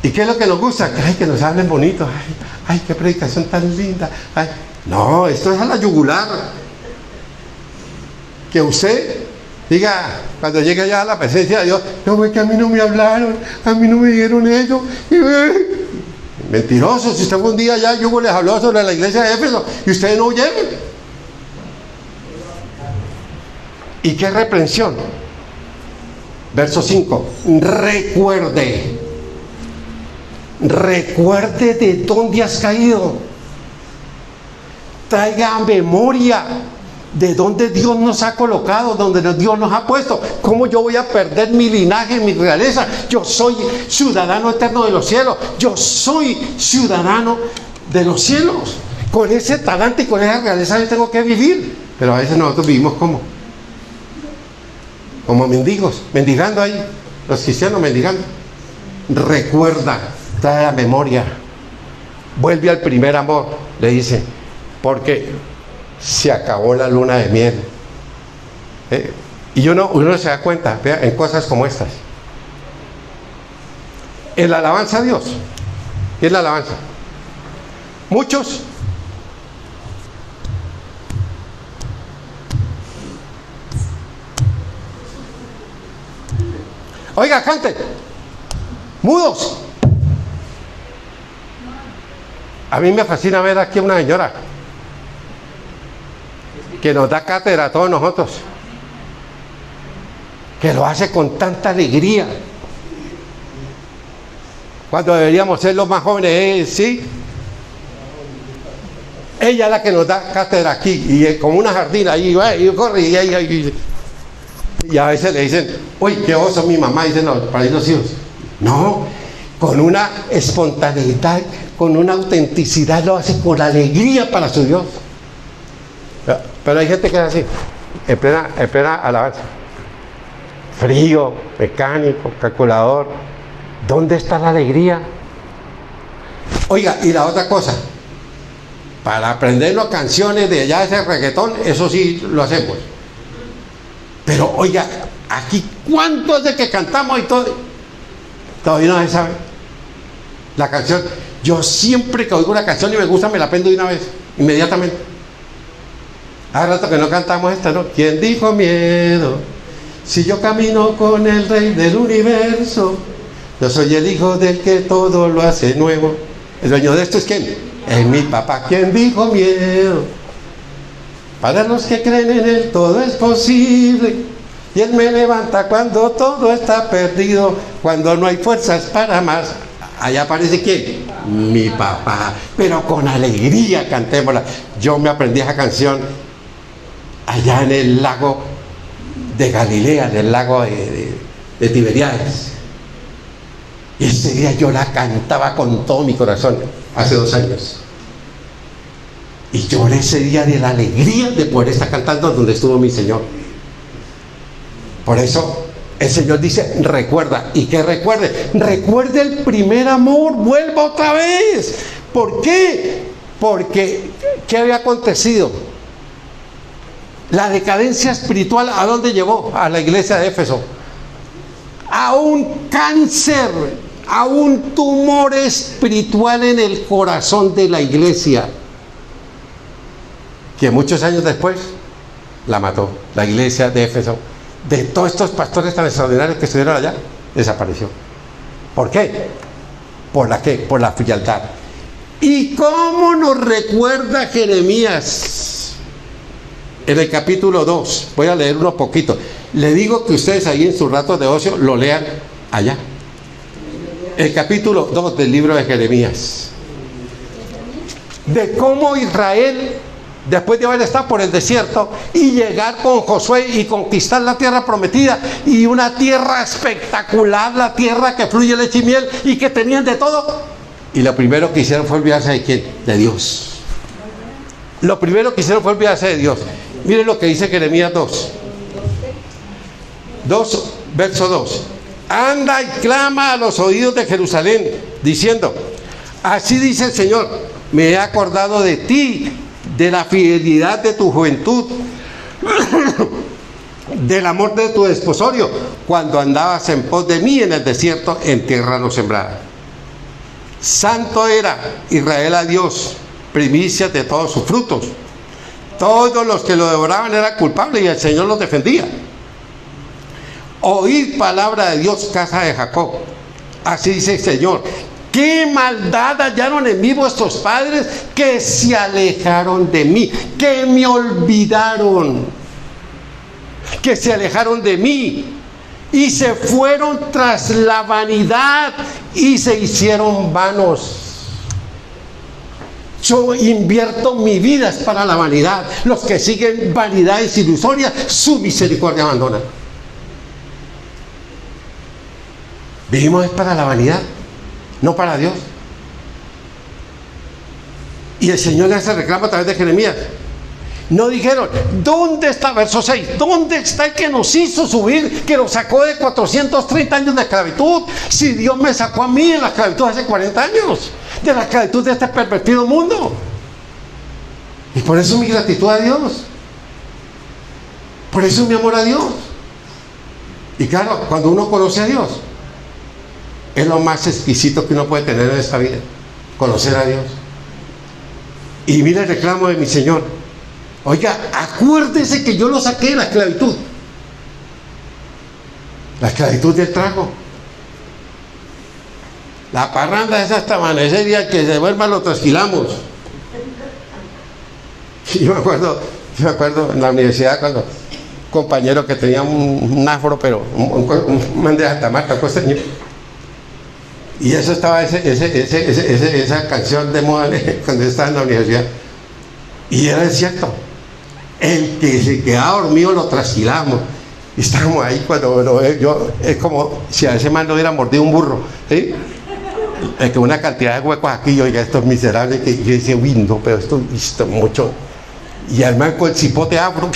¿Y qué es lo que nos gusta? Ay, que nos hablen bonito. Ay, qué predicación tan linda. Ay, no, esto es a la yugular. Que usted diga, cuando llegue allá a la presencia de Dios: no, es que a mí no me hablaron, a mí no me dijeron eso. Mentiroso. Si usted fue un día allá, Yugo les habló sobre la iglesia de Éfeso y ustedes no oyeron. ¿Y qué reprensión? Verso 5: recuerde. recuerde de dónde has caído. Traiga a memoria de dónde Dios nos ha colocado, donde Dios nos ha puesto. ¿Cómo yo voy a perder mi linaje, mi realeza? Yo soy ciudadano eterno de los cielos. Yo soy ciudadano de los cielos. Con ese talante y con esa realeza yo tengo que vivir. Pero a veces nosotros vivimos como mendigos, mendigando ahí, los cristianos mendigando. Recuerda, trae a memoria, vuelve al primer amor, le dice, porque se acabó la luna de miel. Y uno se da cuenta, vea, en cosas como estas. En la alabanza a Dios, ¿qué es la alabanza? Muchos oiga, cante, mudos. A mí me fascina ver aquí a una señora que nos da cátedra a todos nosotros, que lo hace con tanta alegría, cuando deberíamos ser los más jóvenes, ¿sí? Ella es la que nos da cátedra aquí, y como una jardina, y corre, y a veces le dicen, uy, qué oso mi mamá, dicen para ir los hijos. No, con una espontaneidad, con una autenticidad, lo hace con alegría para su Dios. Pero hay gente que es así, en plena alabanza. Frío, mecánico, calculador. ¿Dónde está la alegría? Oiga, y la otra cosa, para aprendernos canciones de allá ese reggaetón, eso sí lo hacemos. Pero oiga, aquí ¿cuántos de que cantamos y todo? Todavía no se sabe la canción. Yo siempre que oigo una canción y me gusta, me la aprendo de una vez, inmediatamente. Hace rato que no cantamos esta, ¿no? ¿Quién dijo miedo? Si yo camino con el Rey del universo, yo soy el hijo del que todo lo hace nuevo. El dueño de esto es ¿quién? Es mi papá. ¿Quién dijo miedo? Para los que creen en Él todo es posible. Y Él me levanta cuando todo está perdido, cuando no hay fuerzas para más. Allá aparece ¿quién? Mi papá. Pero con alegría cantémosla. Yo me aprendí esa canción allá en el lago de Galilea, en el lago de Tiberíades. Y ese día yo la cantaba con todo mi corazón, hace 2 años. Y lloré ese día de la alegría de poder estar cantando donde estuvo mi Señor. Por eso el Señor dice, recuerda. ¿Y qué recuerde? Recuerde el primer amor, vuelva otra vez. ¿Por qué? Porque, ¿qué había acontecido? La decadencia espiritual, ¿a dónde llevó? A la iglesia de Éfeso. A un cáncer, a un tumor espiritual en el corazón de la iglesia, que muchos años después la mató. La iglesia de Éfeso, de todos estos pastores tan extraordinarios que estuvieron allá, desapareció. ¿Por qué? ¿Por la qué? Por la frialdad. ¿Y cómo nos recuerda Jeremías? En el capítulo 2, voy a leer unos poquitos. Le digo que ustedes ahí en sus ratos de ocio lo lean allá. El capítulo 2 del libro de Jeremías. De cómo Israel, después de haber estado por el desierto y llegar con Josué y conquistar la tierra prometida, y una tierra espectacular, la tierra que fluye leche y miel y que tenían de todo, y lo primero que hicieron fue olvidarse de ¿quién? De Dios. Lo primero que hicieron fue olvidarse de Dios. Miren lo que dice Jeremías 2, verso 2. Anda y clama a los oídos de Jerusalén, diciendo, así dice el Señor, me he acordado de ti, de la fidelidad de tu juventud, del amor de tu desposorio, cuando andabas en pos de mí en el desierto, en tierra no sembrada. Santo era Israel a Dios, primicias de todos sus frutos. Todos los que lo devoraban eran culpables y el Señor los defendía. Oíd palabra de Dios, casa de Jacob. Así dice el Señor. ¿Qué maldad hallaron en mí vuestros padres, que se alejaron de mí, que me olvidaron, que se alejaron de mí, y se fueron tras la vanidad y se hicieron vanos. Yo invierto mi vida es para la vanidad. Los que siguen vanidades ilusorias, su misericordia abandonan. Vivimos es para la vanidad, no para Dios. Y el Señor le hace reclamo a través de Jeremías. No dijeron, ¿dónde está? Verso 6, ¿dónde está el que nos hizo subir, que nos sacó de 430 años de esclavitud? Si Dios me sacó a mí en la esclavitud hace 40 años, de la esclavitud de este pervertido mundo. Y por eso mi gratitud a Dios, por eso mi amor a Dios. Y claro, cuando uno conoce a Dios, es lo más exquisito que uno puede tener en esta vida, conocer a Dios. Y mire el reclamo de mi Señor. Oiga, acuérdese que yo lo saqué de la esclavitud. La esclavitud del trago. La parranda es hasta amanecer y al que se vuelva lo trasquilamos. Y yo me acuerdo en la universidad cuando un compañero que tenía un afro, pero un man de Santa Marta, costeño. Y eso estaba esa canción de moda cuando estaba en la universidad. Y era cierto. El que se quedaba dormido lo trasquilamos. Y estábamos ahí cuando es como si a ese man lo hubiera mordido un burro, ¿sí? Es que una cantidad de huecos aquí, oiga, esto es miserable, que yo decía, uy, no, pero esto mucho. Y el man con el cipote afro,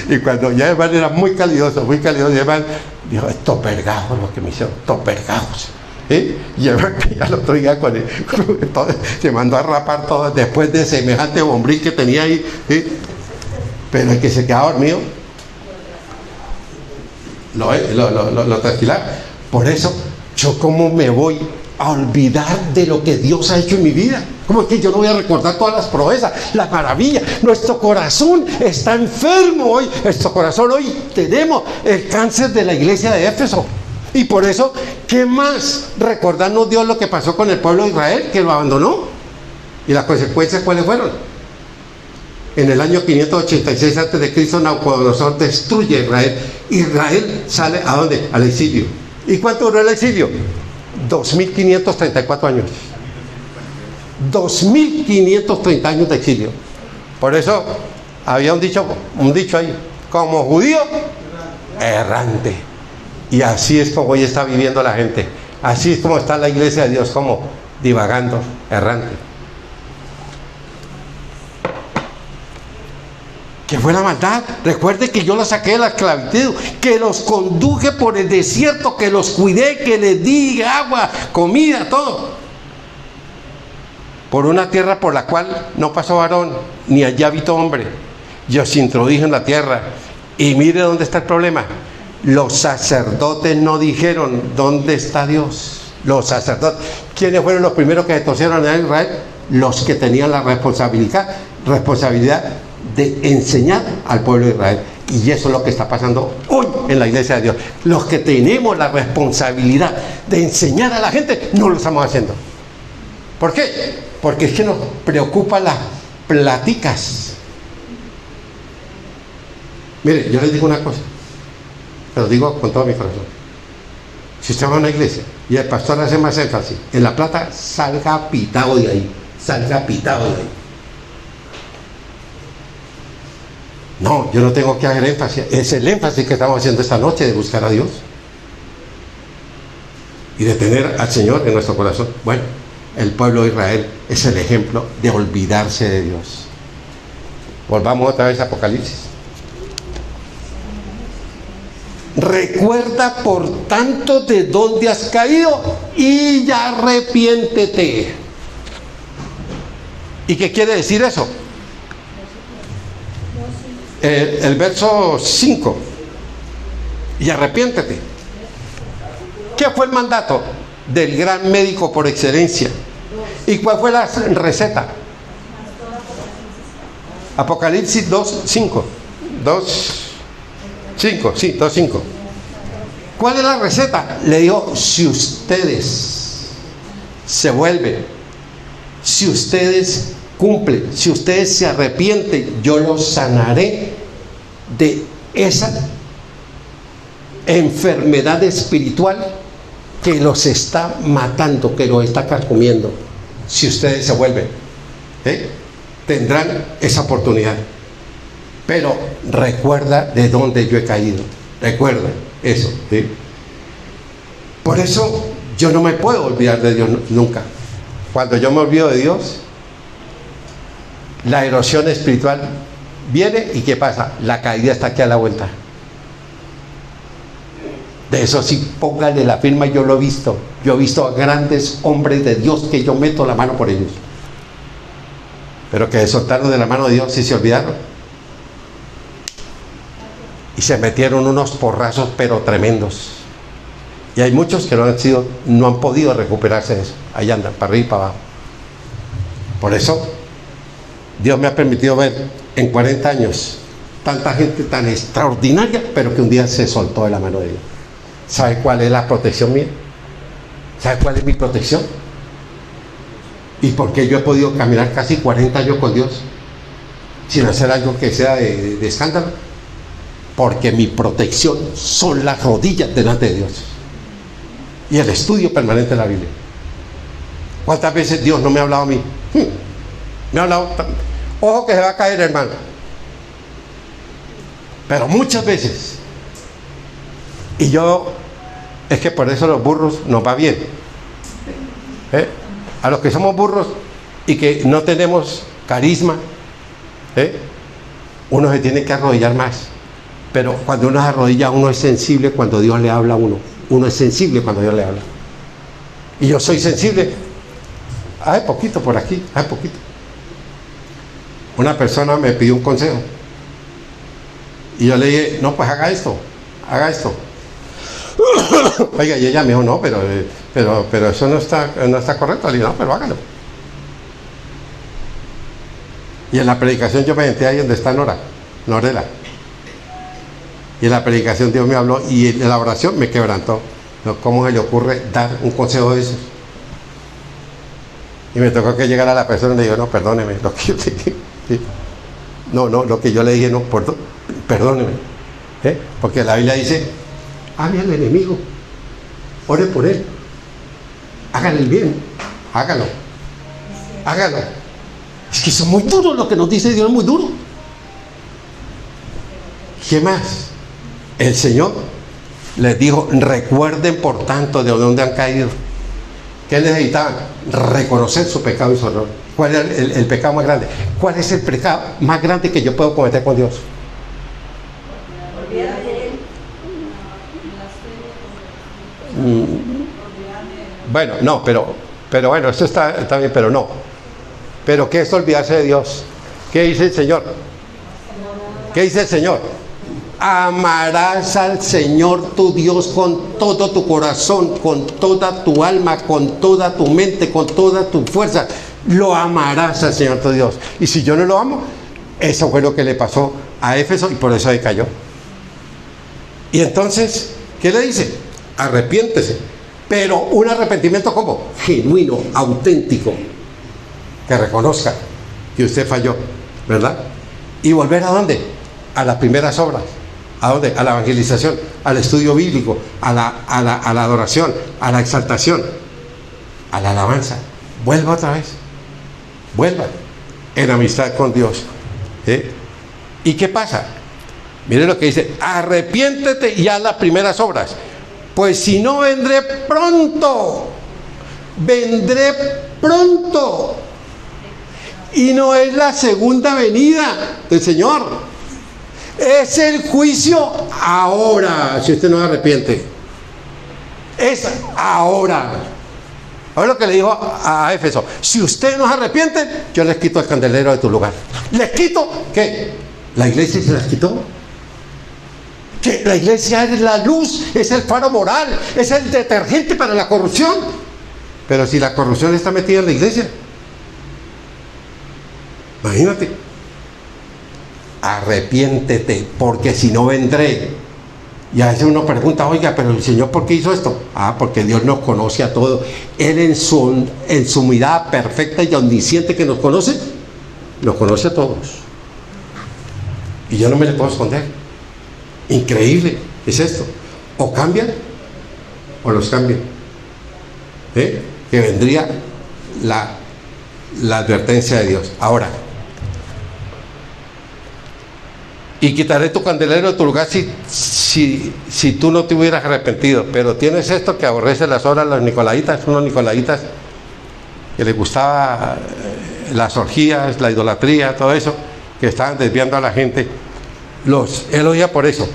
y cuando ya el man era muy calidoso, y el man dijo, estos vergajos los que me hicieron, estos vergajos. ¿Sí? Y el man ya el otro día se mandó a rapar todo después de semejante bombril que tenía ahí, ¿sí? Pero el que se quedaba dormido lo trasquilaba. Por eso, yo cómo me voy a olvidar de lo que Dios ha hecho en mi vida. ¿Cómo es que yo no voy a recordar todas las proezas, las maravillas? Nuestro corazón está enfermo hoy. Nuestro corazón hoy tenemos el cáncer de la iglesia de Éfeso. Y por eso, ¿qué más? Recordarnos Dios lo que pasó con el pueblo de Israel, que lo abandonó. ¿Y las consecuencias cuáles fueron? En el año 586 a.C., Nabucodonosor destruye a Israel. Israel sale ¿a dónde? Al exilio. ¿Y cuánto duró el exilio? 2.534 años. 2.530 años de exilio. Por eso había un dicho ahí, como judío errante. Y así es como hoy está viviendo la gente. Así es como está la iglesia de Dios, como divagando, errante. ¿Qué fue la maldad? Recuerde que yo los saqué de la esclavitud, que los conduje por el desierto, que los cuidé, que les di agua, comida, todo. Por una tierra por la cual no pasó varón, ni allá habitó hombre. Yo os introduje en la tierra. Y mire dónde está el problema. Los sacerdotes no dijeron, ¿dónde está Dios? Los sacerdotes. ¿Quiénes fueron los primeros que se torcieron en Israel? Los que tenían la responsabilidad de enseñar al pueblo de Israel. Y eso es lo que está pasando hoy en la iglesia de Dios. Los que tenemos la responsabilidad de enseñar a la gente, no lo estamos haciendo. ¿Por qué? Porque es que nos preocupan las pláticas. Mire, yo les digo una cosa, pero digo con todo mi corazón. Si usted va a una iglesia y el pastor hace más énfasis en la plata, salga pitado de ahí. Salga pitado de ahí. No, yo no tengo que hacer énfasis. Es el énfasis que estamos haciendo esta noche de buscar a Dios y de tener al Señor en nuestro corazón. Bueno, el pueblo de Israel es el ejemplo de olvidarse de Dios. Volvamos otra vez a Apocalipsis. Recuerda por tanto de dónde has caído y ya arrepiéntete. ¿Y qué quiere decir eso? El verso 5. Y arrepiéntete. ¿Qué fue el mandato del gran médico por excelencia? ¿Y cuál fue la receta? Apocalipsis 2:5. 2:5, sí, 2:5. ¿Cuál es la receta? Le dijo, si ustedes se vuelven, si ustedes cumplen, si ustedes se arrepienten, yo los sanaré de esa enfermedad espiritual que los está matando, que los está carcomiendo. Si ustedes se vuelven, tendrán esa oportunidad. Pero recuerda de dónde yo he caído. Recuerda eso. ¿Sí? Por eso yo no me puedo olvidar de Dios nunca. Cuando yo me olvido de Dios, la erosión espiritual viene y ¿qué pasa? La caída está aquí a la vuelta. De eso sí, póngale la firma, yo lo he visto. Yo he visto a grandes hombres de Dios que yo meto la mano por ellos. Pero que soltaron de la mano de Dios y se olvidaron. Y se metieron unos porrazos pero tremendos. Y hay muchos que no han podido recuperarse de eso. Ahí andan, para arriba y para abajo. Por eso, Dios me ha permitido ver en 40 años tanta gente tan extraordinaria, pero que un día se soltó de la mano de Dios. ¿Sabe cuál es la protección mía? ¿Sabe cuál es mi protección? ¿Y por qué yo he podido caminar casi 40 años con Dios sin hacer algo que sea de escándalo? Porque mi protección son las rodillas delante de Dios y el estudio permanente de la Biblia. ¿Cuántas veces Dios no me ha hablado a mí? Me ha hablado, ojo que se va a caer, hermano. Pero muchas veces. Y yo, es que por eso los burros nos va bien. A los que somos burros y que no tenemos carisma, uno se tiene que arrodillar más. Pero cuando uno se arrodilla, uno es sensible cuando Dios le habla a uno. Uno es sensible cuando Dios le habla. Y yo soy sensible. Hace poquito por aquí, hace poquito. Una persona me pidió un consejo. Y yo le dije, no, pues haga esto, haga esto. Oiga, y ella me dijo, no, pero eso no está correcto. Le dije, no, pero hágalo. Y en la predicación yo me senté ahí donde está Norela. Y en la predicación Dios me habló y en la oración me quebrantó. ¿Cómo se le ocurre dar un consejo de esos? Y me tocó que llegara la persona y le digo, no, perdóneme, lo que yo le dije. No, lo que yo le dije, no, perdóneme. Porque la Biblia dice, ame al enemigo, ore por él, hágale el bien, hágalo. Es que eso es muy duro, lo que nos dice Dios es muy duro. ¿Qué más? El Señor les dijo, recuerden por tanto de dónde han caído. ¿Qué necesitaban? Reconocer su pecado y su error. ¿Cuál es el pecado más grande? ¿Cuál es el pecado más grande que yo puedo cometer con Dios? Bueno, no, pero bueno, eso está bien, pero no. ¿Pero qué es olvidarse de Dios? ¿Qué dice el Señor? ¿Qué dice el Señor? Amarás al Señor tu Dios con todo tu corazón, con toda tu alma, con toda tu mente, con toda tu fuerza. Lo amarás al Señor tu Dios. Y si yo no lo amo, eso fue lo que le pasó a Éfeso y por eso decayó. Y entonces, ¿qué le dice? Arrepiéntese. Pero un arrepentimiento como genuino, auténtico, que reconozca que usted falló, ¿verdad? Y volver ¿a dónde? A las primeras obras. ¿A dónde? A la evangelización, al estudio bíblico, a la adoración, a la exaltación, a la alabanza. Vuelva otra vez. Vuelva en amistad con Dios. ¿Y qué pasa? Mire lo que dice, arrepiéntete y haz las primeras obras. Pues si no, vendré pronto. Vendré pronto. Y no es la segunda venida del Señor. Es el juicio ahora, si usted no se arrepiente. Es ahora. Ahora lo que le dijo a Éfeso, si usted no se arrepiente, yo les quito el candelero de tu lugar. ¿Les quito qué? ¿La iglesia se las quitó? Que la iglesia es la luz, es el faro moral, es el detergente para la corrupción. Pero si la corrupción está metida en la iglesia, imagínate. Arrepiéntete, porque si no vendré. Y a veces uno pregunta, oiga, pero el Señor, ¿por qué hizo esto? Porque Dios nos conoce a todos. Él en su mirada perfecta y omnisciente que nos conoce a todos. Y yo no me le puedo esconder. Increíble es esto. o cambian o los cambian. Que vendría la advertencia de Dios. Ahora, y quitaré tu candelero de tu lugar si tú no te hubieras arrepentido. Pero tienes esto que aborrece las obras de los nicolaitas, unos nicolaitas que les gustaba las orgías, la idolatría, todo eso, que estaban desviando a la gente. Él oía por eso.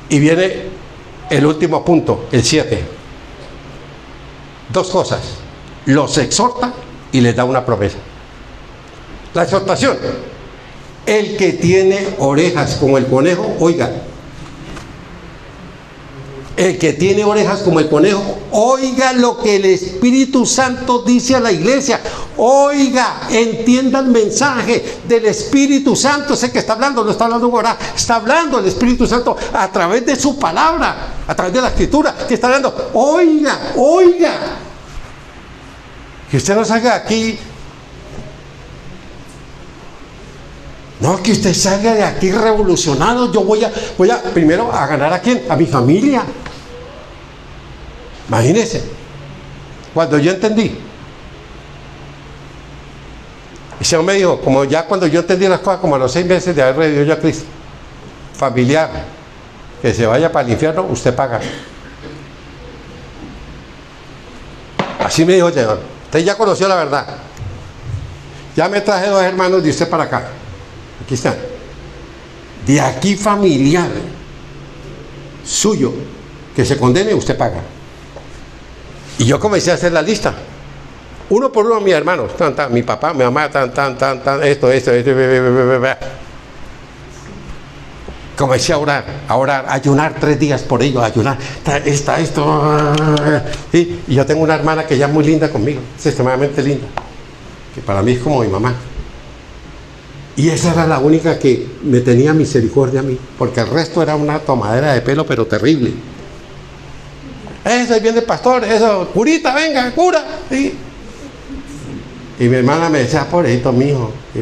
Y viene el último punto, el 7. Dos cosas: los exhorta y les da una promesa. La exhortación: el que tiene orejas como el conejo, oiga. El que tiene orejas como el conejo, oiga lo que el Espíritu Santo dice a la iglesia. Oiga, entienda el mensaje del Espíritu Santo. Sé que está hablando, no está hablando ahora, está hablando el Espíritu Santo a través de su palabra, a través de la Escritura, que está hablando. Oiga, oiga. Que usted no salga aquí. No, que usted salga de aquí revolucionado. Yo voy a primero a ganar ¿a quién? A mi familia. Imagínense, cuando yo entendí, el Señor me dijo, como ya cuando yo entendí las cosas, como a los 6 meses de haber recibido yo a Cristo, familiar, que se vaya para el infierno, usted paga. Así me dijo el Señor. Usted ya conoció la verdad. Ya me traje 2 hermanos de usted para acá. Aquí están. De aquí familiar suyo que se condene, usted paga. Y yo comencé a hacer la lista. Uno por uno, mis hermanos, mi papá, mi mamá, esto. Comencé a orar, ayunar 3 días por ellos, ayunar, esto. ¿Sí? Y yo tengo una hermana que ya es muy linda conmigo, es extremadamente linda, que para mí es como mi mamá. Y esa era la única que me tenía misericordia a mí, porque el resto era una tomadera de pelo, pero terrible. Eso, ahí viene el pastor, eso, curita, venga, cura. ¿Sí? Y mi hermana me decía, pobrecito mijo, que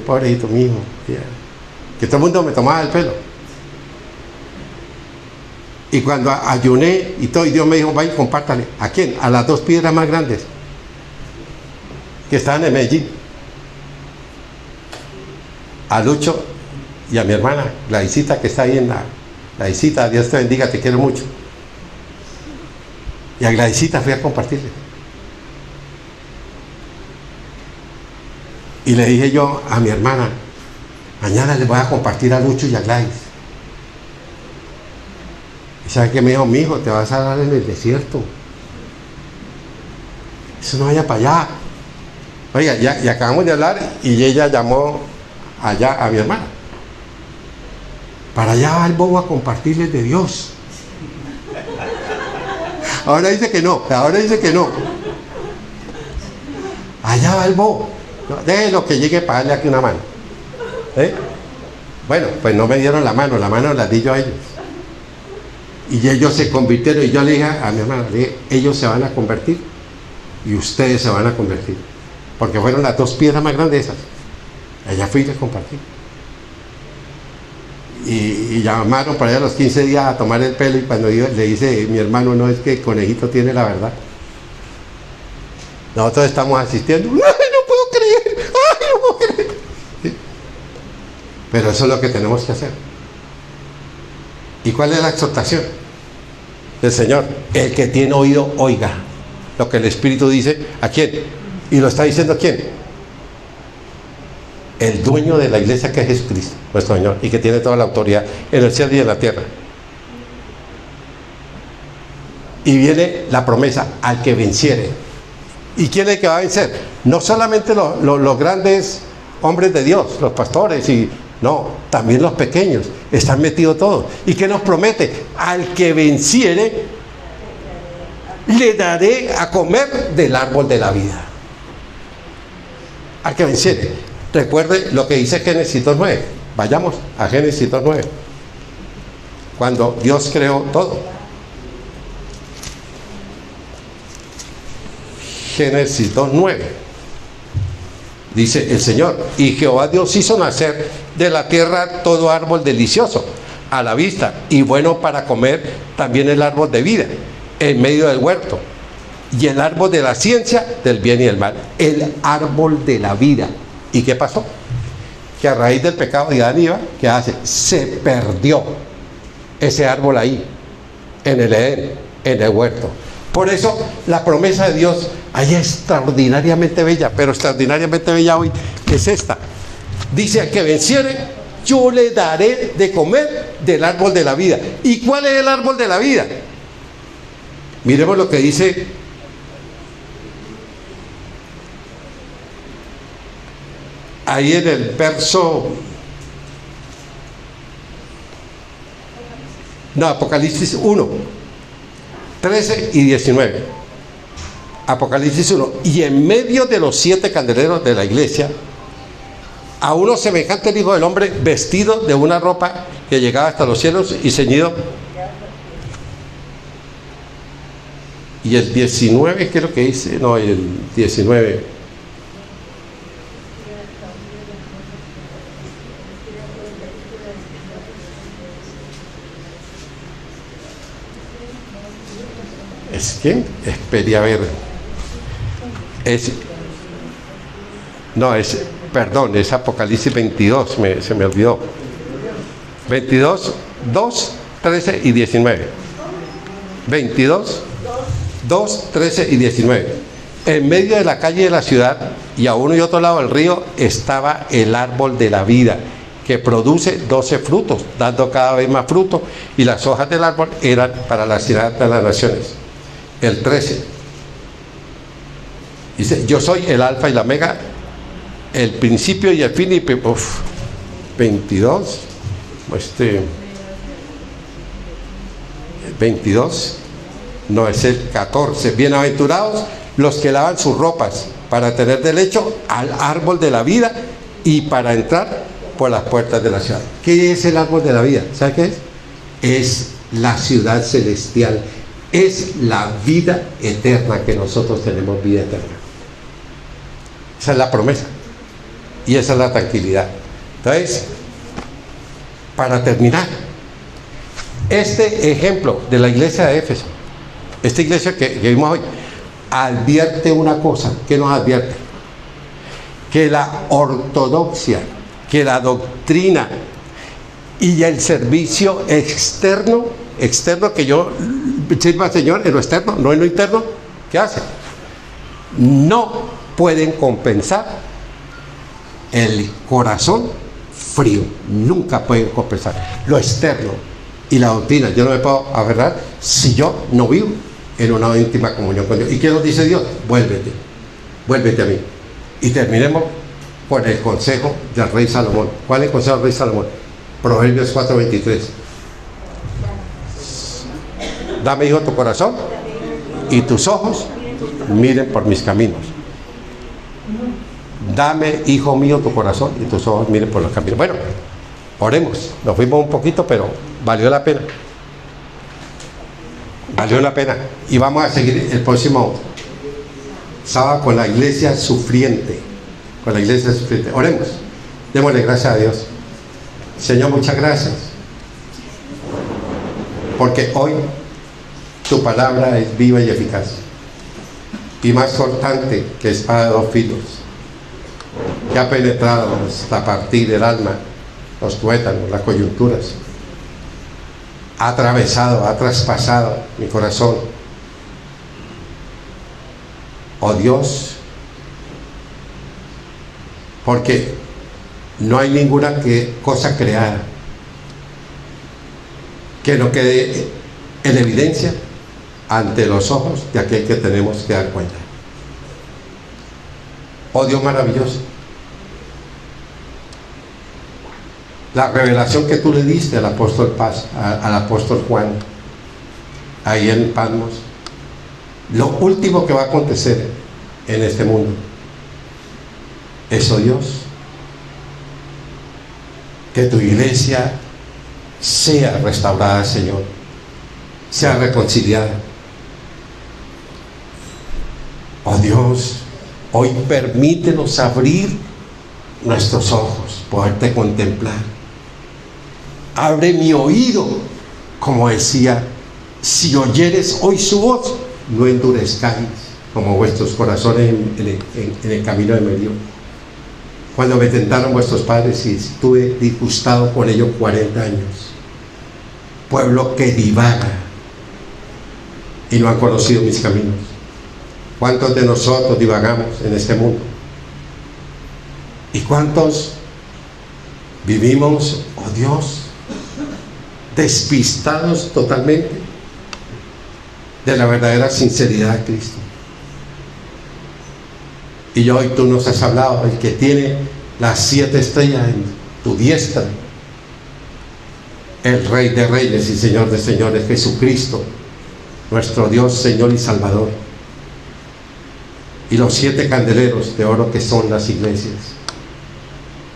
todo el mundo me tomaba el pelo. Y cuando ayuné y todo, y Dios me dijo, vaya y compártale. ¿A quién? A las 2 piedras más grandes que estaban en Medellín. A Lucho y a mi hermana, Gladysita, que está ahí en Gladysita, Dios te bendiga, te quiero mucho. Y a Gladysita fui a compartirle. Y le dije yo a mi hermana, mañana les voy a compartir a Lucho y a Gladys. ¿Y sabe qué me dijo? Mi hijo, te vas a dar en el desierto. Eso no vaya para allá. Oiga, ya acabamos de hablar y ella llamó allá a mi hermana. Para allá va el bobo a compartirles de Dios. Ahora dice que no. Allá va el bobo. Déjelo que llegue para darle aquí una mano. Bueno, pues no me dieron la mano la di yo a ellos. Y ellos se convirtieron, y yo le dije a mi hermana, ellos se van a convertir y ustedes se van a convertir, porque fueron las 2 piedras más grandes esas. Allá fui y les compartí. Y llamaron para allá a los 15 días a tomar el pelo, y cuando yo le dice mi hermano, no, es que el conejito tiene la verdad. Nosotros estamos asistiendo. ¡Ay, no puedo creer! ¿Sí? Pero eso es lo que tenemos que hacer. ¿Y cuál es la exhortación del Señor? El que tiene oído, oiga lo que el Espíritu dice. ¿A quién? ¿Y lo está diciendo a quién? El dueño de la iglesia, que es Jesucristo, nuestro Señor, y que tiene toda la autoridad en el cielo y en la tierra. Y viene la promesa: al que venciere. ¿Y quién es el que va a vencer? No solamente los grandes hombres de Dios, los pastores, no, también los pequeños, están metidos todos. ¿Y qué nos promete? Al que venciere, le daré a comer del árbol de la vida. Al que venciere. Recuerde lo que dice Génesis 2:9. Vayamos a Génesis 2:9. Cuando Dios creó todo. Génesis 2:9. Dice el Señor: y Jehová Dios hizo nacer de la tierra todo árbol delicioso, a la vista y bueno para comer, también el árbol de vida en medio del huerto, y el árbol de la ciencia del bien y del mal, el árbol de la vida. ¿Y qué pasó? Que a raíz del pecado de Adán y Eva, ¿qué hace? Se perdió ese árbol ahí, en el Edén, en el huerto. Por eso la promesa de Dios, ahí extraordinariamente bella, pero extraordinariamente bella hoy, es esta. Dice: al que venciere, yo le daré de comer del árbol de la vida. ¿Y cuál es el árbol de la vida? Miremos lo que dice ahí en el verso, Apocalipsis 1, 13 y 19. Apocalipsis 1. Y en medio de los 7 candeleros de la iglesia, a uno semejante al Hijo del Hombre, vestido de una ropa que llegaba hasta los cielos y ceñido. Y el 19, ¿qué es lo que dice? No, el 19. Es que, esperé a ver. Perdón, es Apocalipsis 22, se me olvidó. 22, 2, 13 y 19. 22, 2, 13 y 19. En medio de la calle de la ciudad y a uno y otro lado del río estaba el árbol de la vida, que produce 12 frutos, dando cada vez más fruto, y las hojas del árbol eran para la ciudad de las naciones. El 13 dice: yo soy el alfa y la omega, el principio y el fin. Y 22, 22, no, es el 14. Bienaventurados los que lavan sus ropas para tener derecho al árbol de la vida y para entrar por las puertas de la ciudad. ¿Qué es el árbol de la vida? ¿Sabe qué es? Es la ciudad celestial, es la vida eterna, que nosotros tenemos vida eterna. Esa es la promesa y esa es la tranquilidad. Entonces, para terminar, este ejemplo de la iglesia de Éfeso, esta iglesia que vimos hoy, advierte una cosa. ¿Qué nos advierte? Que la ortodoxia, que la doctrina y el servicio externo que yo sirva al Señor en lo externo, no en lo interno, ¿qué hace? No pueden compensar el corazón frío, nunca pueden compensar lo externo y la doctrina. Yo no me puedo aferrar si yo no vivo en una íntima comunión con Dios. ¿Y qué nos dice Dios? Vuélvete a mí. Y terminemos con el consejo del rey Salomón. ¿Cuál es el consejo del rey Salomón? Proverbios 4:23. Dame, hijo, tu corazón y tus ojos miren por mis caminos. Dame, hijo mío, tu corazón y tus ojos miren por los caminos. Bueno, oremos. Nos fuimos un poquito, pero valió la pena. Valió la pena. Y vamos a seguir el próximo sábado con la iglesia sufriente. Con la iglesia sufriente. Oremos. Démosle gracias a Dios. Señor, muchas gracias. Porque hoy tu palabra es viva y eficaz, y más cortante que espada de 2 filos, que ha penetrado hasta partir el alma, los tuétanos, las coyunturas, ha atravesado, ha traspasado mi corazón. Oh Dios, porque no hay ninguna cosa creada que no quede en evidencia ante los ojos de aquel que tenemos que dar cuenta. Oh Dios maravilloso, la revelación que tú le diste al apóstol al apóstol Juan ahí en Patmos, lo último que va a acontecer en este mundo, eso, Dios, que tu iglesia sea restaurada, Señor, sea reconciliada. Oh Dios, hoy permítenos abrir nuestros ojos, poderte contemplar abre mi oído, como decía, si oyeres hoy su voz, no endurezcáis como vuestros corazones en el camino de medio. Cuando me tentaron vuestros padres y estuve disgustado con ellos 40 años. Pueblo que divaga y no han conocido mis caminos. ¿Cuántos de nosotros divagamos en este mundo? ¿Y cuántos vivimos, oh Dios, despistados totalmente de la verdadera sinceridad de Cristo? Y hoy tú nos has hablado, el que tiene las 7 estrellas en tu diestra, el Rey de Reyes y Señor de Señores, Jesucristo, nuestro Dios, Señor y Salvador, y los 7 candeleros de oro que son las iglesias.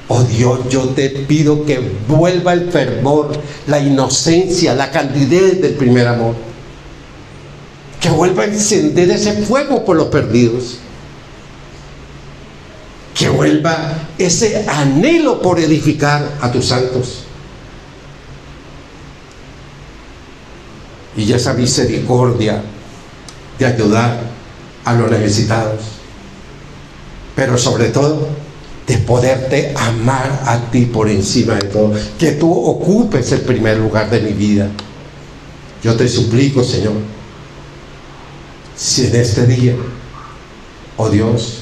Oh Dios, yo te pido que vuelva el fervor, la inocencia, la candidez del primer amor, que vuelva a encender ese fuego por los perdidos, que vuelva ese anhelo por edificar a tus santos, y esa misericordia de ayudar a los necesitados, pero sobre todo de poderte amar a ti por encima de todo, que tú ocupes el primer lugar de mi vida. Yo te suplico, Señor, si en este día, oh Dios,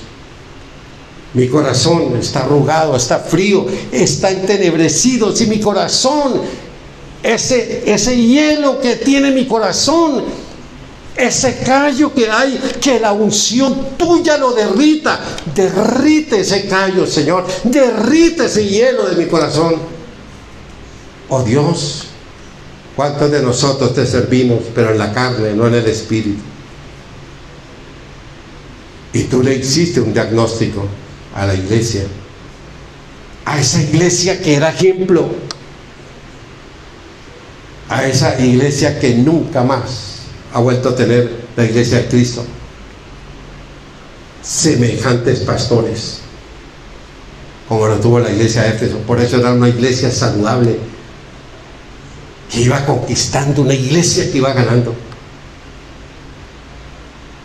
mi corazón está arrugado, está frío, está entenebrecido, si mi corazón, ese hielo que tiene mi corazón, ese callo que hay, que la unción tuya lo derrita, derrite ese callo, Señor, derrite ese hielo de mi corazón. Oh Dios, ¿cuántos de nosotros te servimos, pero en la carne, no en el espíritu? Y tú le hiciste un diagnóstico a la iglesia, a esa iglesia que era ejemplo, a esa iglesia que nunca más ha vuelto a tener la iglesia de Cristo semejantes pastores como lo tuvo la iglesia de Éfeso. Por eso era una iglesia saludable, que iba conquistando, una iglesia que iba ganando,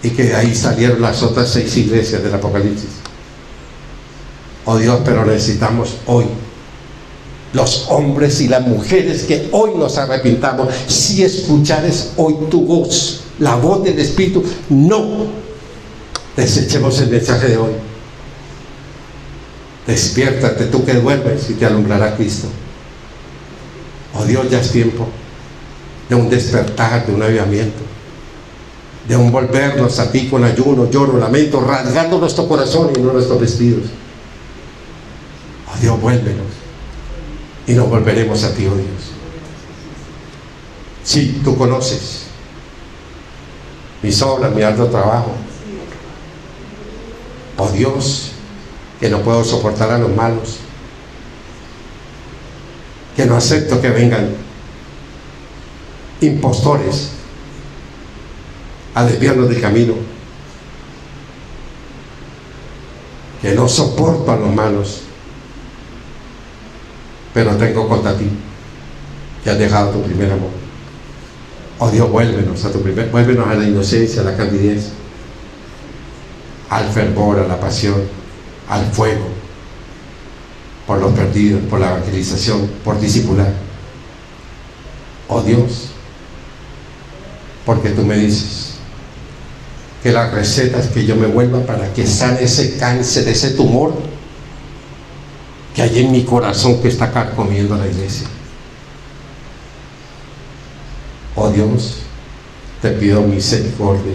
y que de ahí salieron las otras 6 iglesias del Apocalipsis. Oh Dios, pero necesitamos hoy, los hombres y las mujeres que hoy nos arrepintamos, si escuchares hoy tu voz, la voz del Espíritu, no desechemos el mensaje de hoy. Despiértate tú que duermes y te alumbrará Cristo. Oh Dios, ya es tiempo de un despertar, de un avivamiento, de un volvernos a ti con ayuno, lloro, lamento, rasgando nuestro corazón y no nuestros vestidos. Oh Dios, vuélvenos y nos volveremos a ti, oh Dios. Sí, tú conoces mis obras, mi arduo trabajo. Oh Dios, que no puedo soportar a los malos, que no acepto que vengan impostores a desviarnos del camino, que no soporto a los malos, pero tengo contra ti que has dejado tu primer amor. Oh Dios, vuélvenos a la inocencia, a la candidez, al fervor, a la pasión, al fuego, por los perdidos, por la evangelización, por discipular. Oh Dios, porque tú me dices que la receta es que yo me vuelva para que sane ese cáncer, ese tumor que hay en mi corazón que está carcomiendo a la iglesia. Oh Dios, te pido misericordia,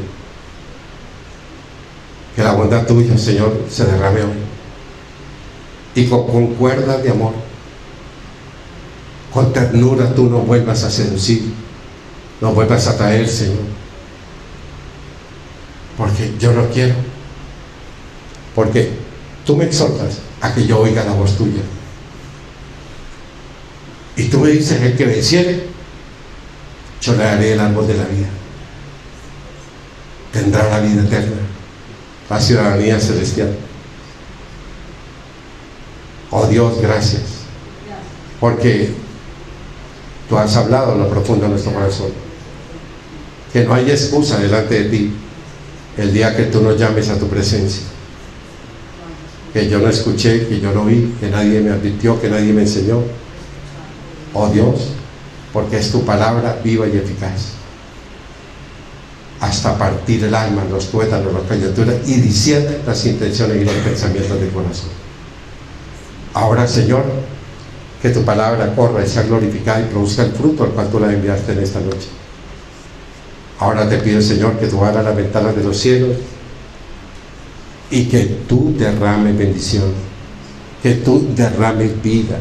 que la bondad tuya, Señor, se derrame hoy, y con cuerdas de amor, con ternura, tú nos vuelvas a seducir, nos vuelvas a traer, Señor, porque yo no quiero, porque tú me exhortas a que yo oiga la voz tuya, y tú me dices: el que venciere, yo le daré el árbol de la vida, tendrá la vida eterna, la ciudadanía celestial. Oh Dios, gracias, porque Tú has hablado en lo profundo de nuestro corazón. Que no hay excusa delante de ti el día que tú nos llames a tu presencia. Que yo no escuché, que yo no vi, que nadie me advirtió, que nadie me enseñó. Oh Dios, porque es tu palabra viva y eficaz, hasta partir el alma, los tuétanos, las coyunturas, y discierne las intenciones y los pensamientos del corazón. Ahora, Señor, que tu palabra corra y sea glorificada y produzca el fruto al cual tú la enviaste en esta noche. Ahora te pido, Señor, que tú abras las ventanas de los cielos y que tú derrames bendición, que tú derrames vida,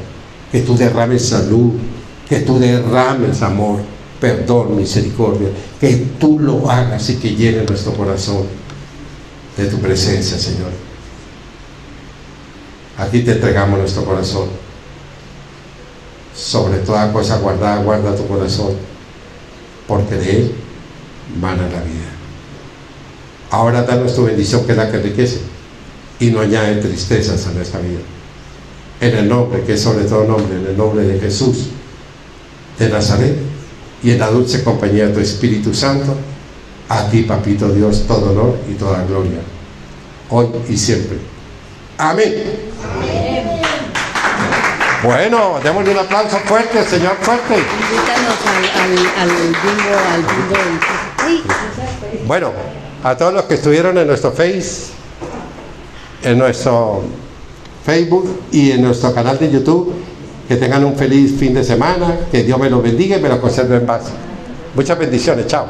que tú derrames salud, que tú derrames amor, perdón, misericordia, que tú lo hagas y que llene nuestro corazón de tu presencia, Señor. A ti te entregamos nuestro corazón. Sobre toda cosa guardada, guarda tu corazón, porque de él mana la vida. Ahora danos tu bendición, que es la que enriquece y no añade tristezas a nuestra vida. En el nombre que es sobre todo nombre, en el nombre de Jesús de Nazaret, y en la dulce compañía de tu Espíritu Santo, a ti, Papito Dios, todo honor y toda gloria, hoy y siempre. Amén. Amén. Bueno, démosle un aplauso fuerte, Señor, fuerte. Invítanos al bingo. Bueno, a todos los que estuvieron en nuestro en nuestro Facebook y en nuestro canal de YouTube, que tengan un feliz fin de semana, que Dios me los bendiga y me los conserve en paz. Muchas bendiciones, chao.